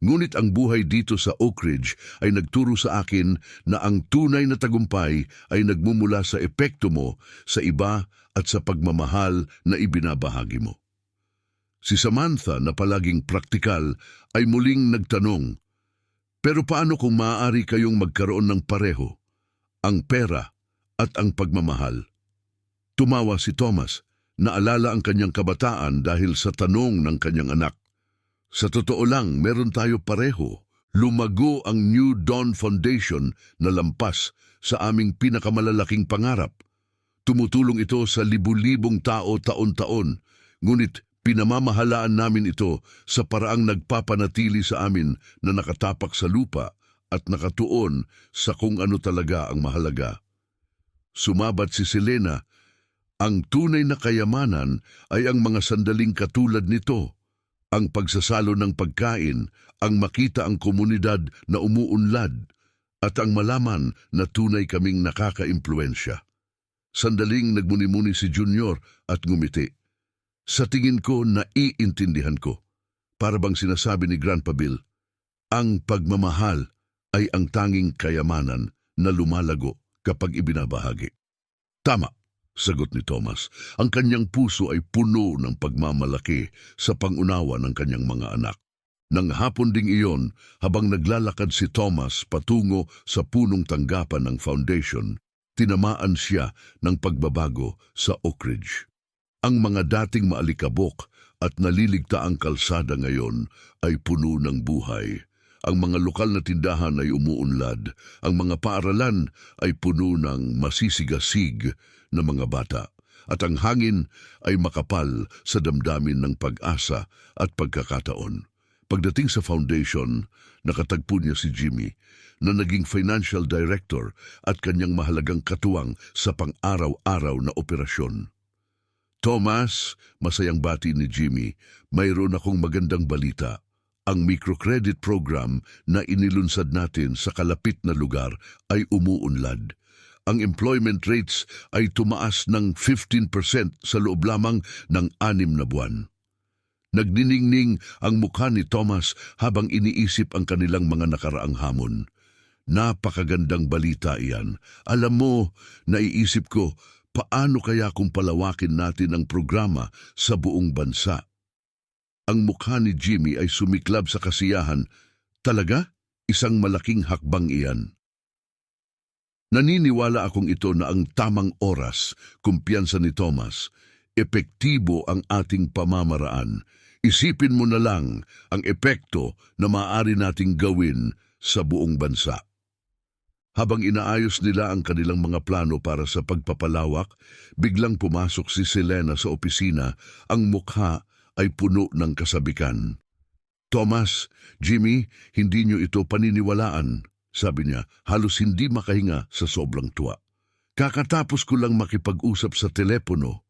Ngunit ang buhay dito sa Oak Ridge ay nagturo sa akin na ang tunay na tagumpay ay nagmumula sa epekto mo sa iba at sa pagmamahal na ibinabahagi mo." Si Samantha na palaging praktikal ay muling nagtanong, "Pero paano kung maaari kayong magkaroon ng pareho, ang pera at ang pagmamahal?" Tumawa si Thomas, naalala ang kanyang kabataan dahil sa tanong ng kanyang anak. "Sa totoo lang, meron tayo pareho. Lumago ang New Dawn Foundation na lampas sa aming pinakamalalaking pangarap. Tumutulong ito sa libu-libong tao taon-taon, ngunit pinamamahalaan namin ito sa paraang nagpapanatili sa amin na nakatapak sa lupa at nakatuon sa kung ano talaga ang mahalaga." Sumabat si Selena, "Ang tunay na kayamanan ay ang mga sandaling katulad nito. Ang pagsasalo ng pagkain, ang makita ang komunidad na umuunlad, at ang malaman na tunay kaming nakaka-impluensya." Sandaling nagmuni-muni si Junior at ngumiti. "Sa tingin ko, naiintindihan ko." Para bang sinasabi ni Grandpa Bill, ang pagmamahal ay ang tanging kayamanan na lumalago kapag ibinabahagi. "Tama," sagot ni Thomas. Ang kanyang puso ay puno ng pagmamalaki sa pangunawa ng kanyang mga anak. Nang hapon ding iyon, habang naglalakad si Thomas patungo sa punong tanggapan ng foundation, tinamaan siya ng pagbabago sa Oak Ridge. Ang mga dating maalikabok at naliligtaang kalsada ngayon ay puno ng buhay. Ang mga lokal na tindahan ay umuunlad. Ang mga paaralan ay puno ng masisigasig na mga bata. At ang hangin ay makapal sa damdamin ng pag-asa at pagkakataon. Pagdating sa foundation, nakatagpo niya si Jimmy na naging financial director at kanyang mahalagang katuwang sa pang-araw-araw na operasyon. "Thomas," masayang bati ni Jimmy, "mayroon akong magandang balita. Ang microcredit program na inilunsad natin sa kalapit na lugar ay umuunlad. Ang employment rates ay tumaas ng 15% sa loob lamang ng 6 na buwan." Nagniningning ang mukha ni Thomas habang iniisip ang kanilang mga nakaraang hamon. Napakagandang balita iyan. Alam mo, naiisip ko, paano kaya kung palawakin natin ang programa sa buong bansa? Ang mukha ni Jimmy ay sumiklab sa kasiyahan. Talaga? Isang malaking hakbang iyan. Naniniwala akong ito na ang tamang oras, kumpiyansa ni Thomas. Epektibo ang ating pamamaraan. Isipin mo na lang ang epekto na maaari nating gawin sa buong bansa. Habang inaayos nila ang kanilang mga plano para sa pagpapalawak, biglang pumasok si Selena sa opisina. Ang mukha ay puno ng kasabikan. Thomas, Jimmy, hindi niyo ito paniniwalaan, sabi niya, halos hindi makahinga sa sobrang tuwa. Kakatapos ko lang makipag-usap sa telepono.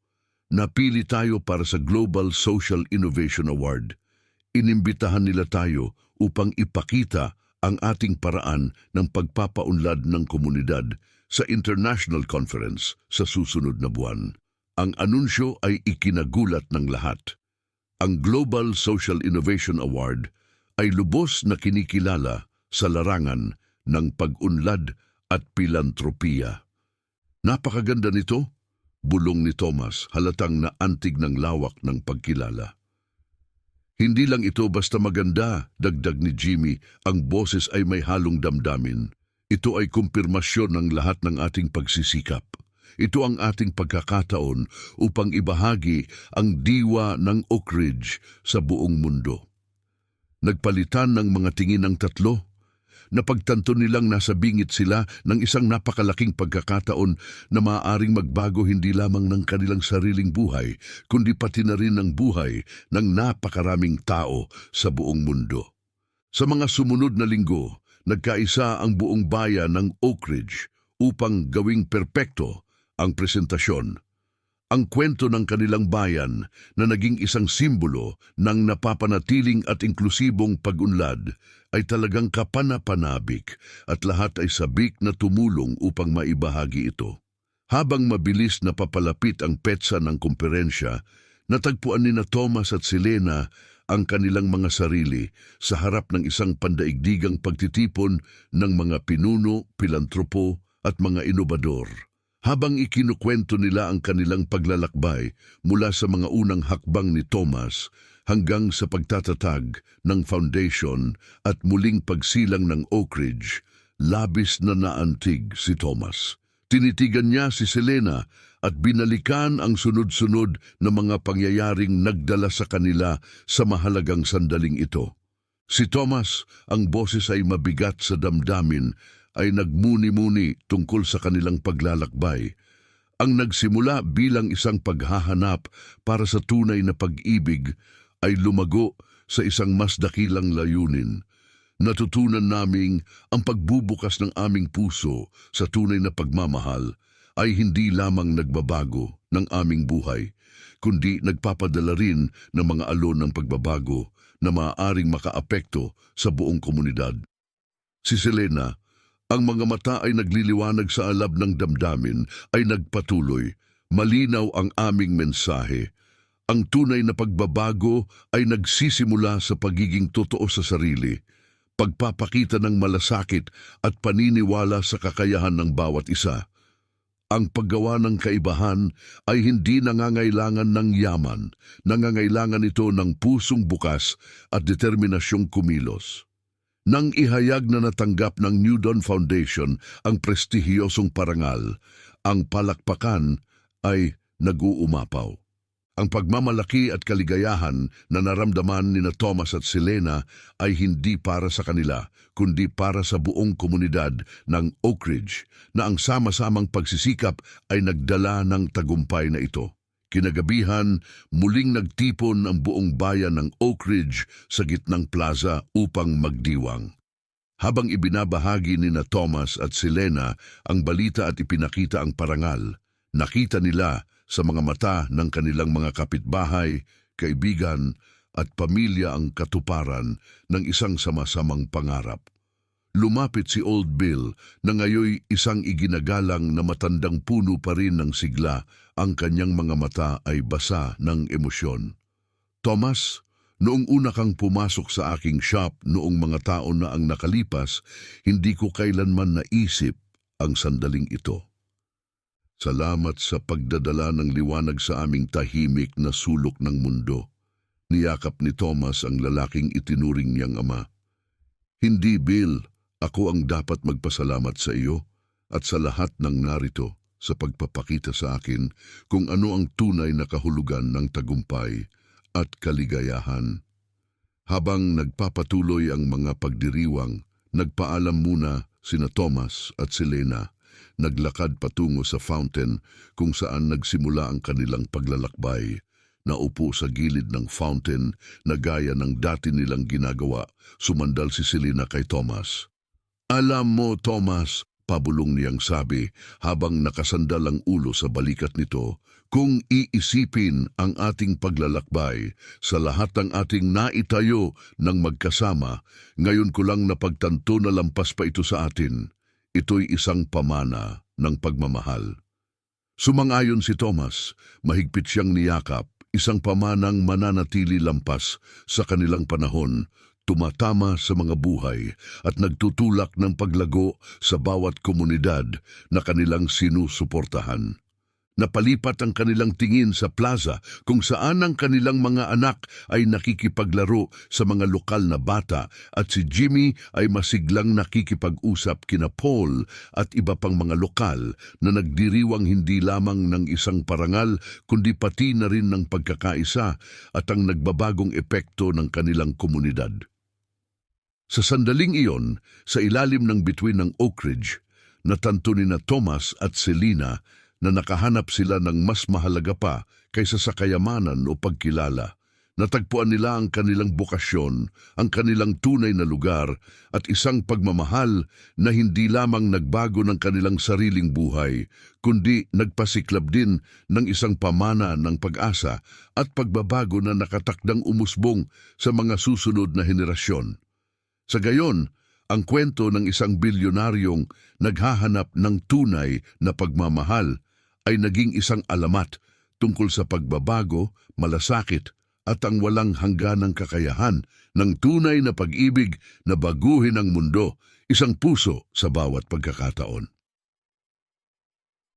Napili tayo para sa Global Social Innovation Award. Inimbitahan nila tayo upang ipakita ang ating paraan ng pagpapaunlad ng komunidad sa International Conference sa susunod na buwan. Ang anunsyo ay ikinagulat ng lahat. Ang Global Social Innovation Award ay lubos na kinikilala sa larangan ng pag-unlad at pilantropiya. Napakaganda nito, bulong ni Thomas, halatang naantig ng lawak ng pagkilala. Hindi lang ito basta maganda, dagdag ni Jimmy, ang boses ay may halong damdamin. Ito ay kumpirmasyon ng lahat ng ating pagsisikap. Ito ang ating pagkakataon upang ibahagi ang diwa ng Oak Ridge sa buong mundo. Nagpalitan ng mga tingin ng tatlo. Napagtanto nilang nasa bingit sila ng isang napakalaking pagkakataon na maaaring magbago hindi lamang ng kanilang sariling buhay, kundi pati na rin ng buhay ng napakaraming tao sa buong mundo. Sa mga sumunod na linggo, nagkaisa ang buong bayan ng Oak Ridge upang gawing perpekto ang presentasyon. Ang kwento ng kanilang bayan na naging isang simbolo ng napapanatiling at inklusibong pag-unlad ay talagang kapanapanabik at lahat ay sabik na tumulong upang maibahagi ito. Habang mabilis na papalapit ang petsa ng komperensya, natagpuan ni Thomas at Selena ang kanilang mga sarili sa harap ng isang pandaigdigang pagtitipon ng mga pinuno, pilantropo at mga inobador. Habang ikinukwento nila ang kanilang paglalakbay mula sa mga unang hakbang ni Thomas hanggang sa pagtatatag ng foundation at muling pagsilang ng Oak Ridge, labis na naantig si Thomas. Tinitigan niya si Selena at binalikan ang sunod-sunod na mga pangyayaring nagdala sa kanila sa mahalagang sandaling ito. Si Thomas, ang boses ay mabigat sa damdamin, ay nagmuni-muni tungkol sa kanilang paglalakbay. Ang nagsimula bilang isang paghahanap para sa tunay na pag-ibig ay lumago sa isang mas dakilang layunin. Natutunan naming ang pagbubukas ng aming puso sa tunay na pagmamahal ay hindi lamang nagbabago ng aming buhay, kundi nagpapadala rin ng mga alon ng pagbabago na maaaring makaapekto sa buong komunidad. Si Selena, ang mga mata ay nagliliwanag sa alab ng damdamin, ay nagpatuloy. Malinaw ang aming mensahe. Ang tunay na pagbabago ay nagsisimula sa pagiging totoo sa sarili, pagpapakita ng malasakit at paniniwala sa kakayahan ng bawat isa. Ang paggawa ng kaibahan ay hindi nangangailangan ng yaman, nangangailangan ito ng pusong bukas at determinasyong kumilos. Nang ihayag na natanggap ng New Dawn Foundation ang prestihiyosong parangal, ang palakpakan ay nag-uumapaw. Ang pagmamalaki at kaligayahan na naramdaman ni Thomas at Selena ay hindi para sa kanila, kundi para sa buong komunidad ng Oak Ridge na ang sama-samang pagsisikap ay nagdala ng tagumpay na ito. Kinagabihan, muling nagtipon ang buong bayan ng Oak Ridge sa gitnang plaza upang magdiwang. Habang ibinabahagi ni Thomas at Selena ang balita at ipinakita ang parangal, nakita nila sa mga mata ng kanilang mga kapitbahay, kaibigan at pamilya ang katuparan ng isang sama-samang pangarap. Lumapit si Old Bill na ngayoy isang iginagalang na matandang puno pa rin ng sigla, ang kanyang mga mata ay basa ng emosyon. Thomas, Noong una kang pumasok sa aking shop noong mga taon na ang nakalipas, hindi ko kailanman naisip ang sandaling ito. Salamat sa pagdadala ng liwanag sa aming tahimik na sulok ng mundo. Niyakap ni Thomas ang lalaking itinuring niyang ama. Hindi, Bill. Ako ang dapat magpasalamat sa iyo at sa lahat ng narito sa pagpapakita sa akin kung ano ang tunay na kahulugan ng tagumpay at kaligayahan. Habang nagpapatuloy ang mga pagdiriwang, nagpaalam muna sina Thomas at si Lena. Naglakad patungo sa fountain kung saan nagsimula ang kanilang paglalakbay. Naupo sa gilid ng fountain na gaya ng dati nilang ginagawa, sumandal si Selena kay Thomas. Alam mo, Thomas, pabulong niyang sabi habang nakasandal ang ulo sa balikat nito, kung iisipin ang ating paglalakbay sa lahat ng ating naitayo ng magkasama, ngayon ko lang napagtanto na lampas pa ito sa atin. Ito'y isang pamana ng pagmamahal. Sumang-ayon si Thomas, mahigpit siyang niyakap, isang pamanang mananatili lampas sa kanilang panahon, tumatama sa mga buhay at nagtutulak ng paglago sa bawat komunidad na kanilang sinusuportahan. Napalipat ang kanilang tingin sa plaza kung saan ang kanilang mga anak ay nakikipaglaro sa mga lokal na bata at si Jimmy ay masiglang nakikipag-usap kina Paul at iba pang mga lokal na nagdiriwang hindi lamang ng isang parangal kundi pati na rin ng pagkakaisa at ang nagbabagong epekto ng kanilang komunidad. Sa sandaling iyon, sa ilalim ng bituin ng Oak Ridge, natanto ni na Thomas at Selena na nakahanap sila ng mas mahalaga pa kaysa sa kayamanan o pagkilala. Natagpuan nila ang kanilang bokasyon, ang kanilang tunay na lugar at isang pagmamahal na hindi lamang nagbago ng kanilang sariling buhay, kundi nagpasiklab din ng isang pamana ng pag-asa at pagbabago na nakatakdang umusbong sa mga susunod na henerasyon. Sa gayon, ang kwento ng isang bilyonaryong naghahanap ng tunay na pagmamahal ay naging isang alamat tungkol sa pagbabago, malasakit at ang walang hangganang kakayahan ng tunay na pag-ibig na baguhin ang mundo, isang puso sa bawat pagkakataon.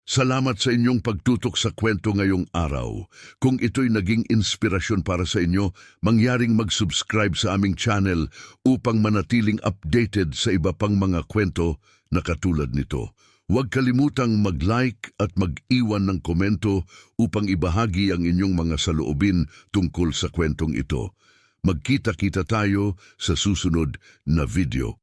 Salamat sa inyong pagtutok sa kwento ngayong araw. Kung ito'y naging inspirasyon para sa inyo, mangyaring mag-subscribe sa aming channel upang manatiling updated sa iba pang mga kwento na katulad nito. Huwag kalimutang mag-like at mag-iwan ng komento upang ibahagi ang inyong mga saloobin tungkol sa kwentong ito. Magkita-kita tayo sa susunod na video.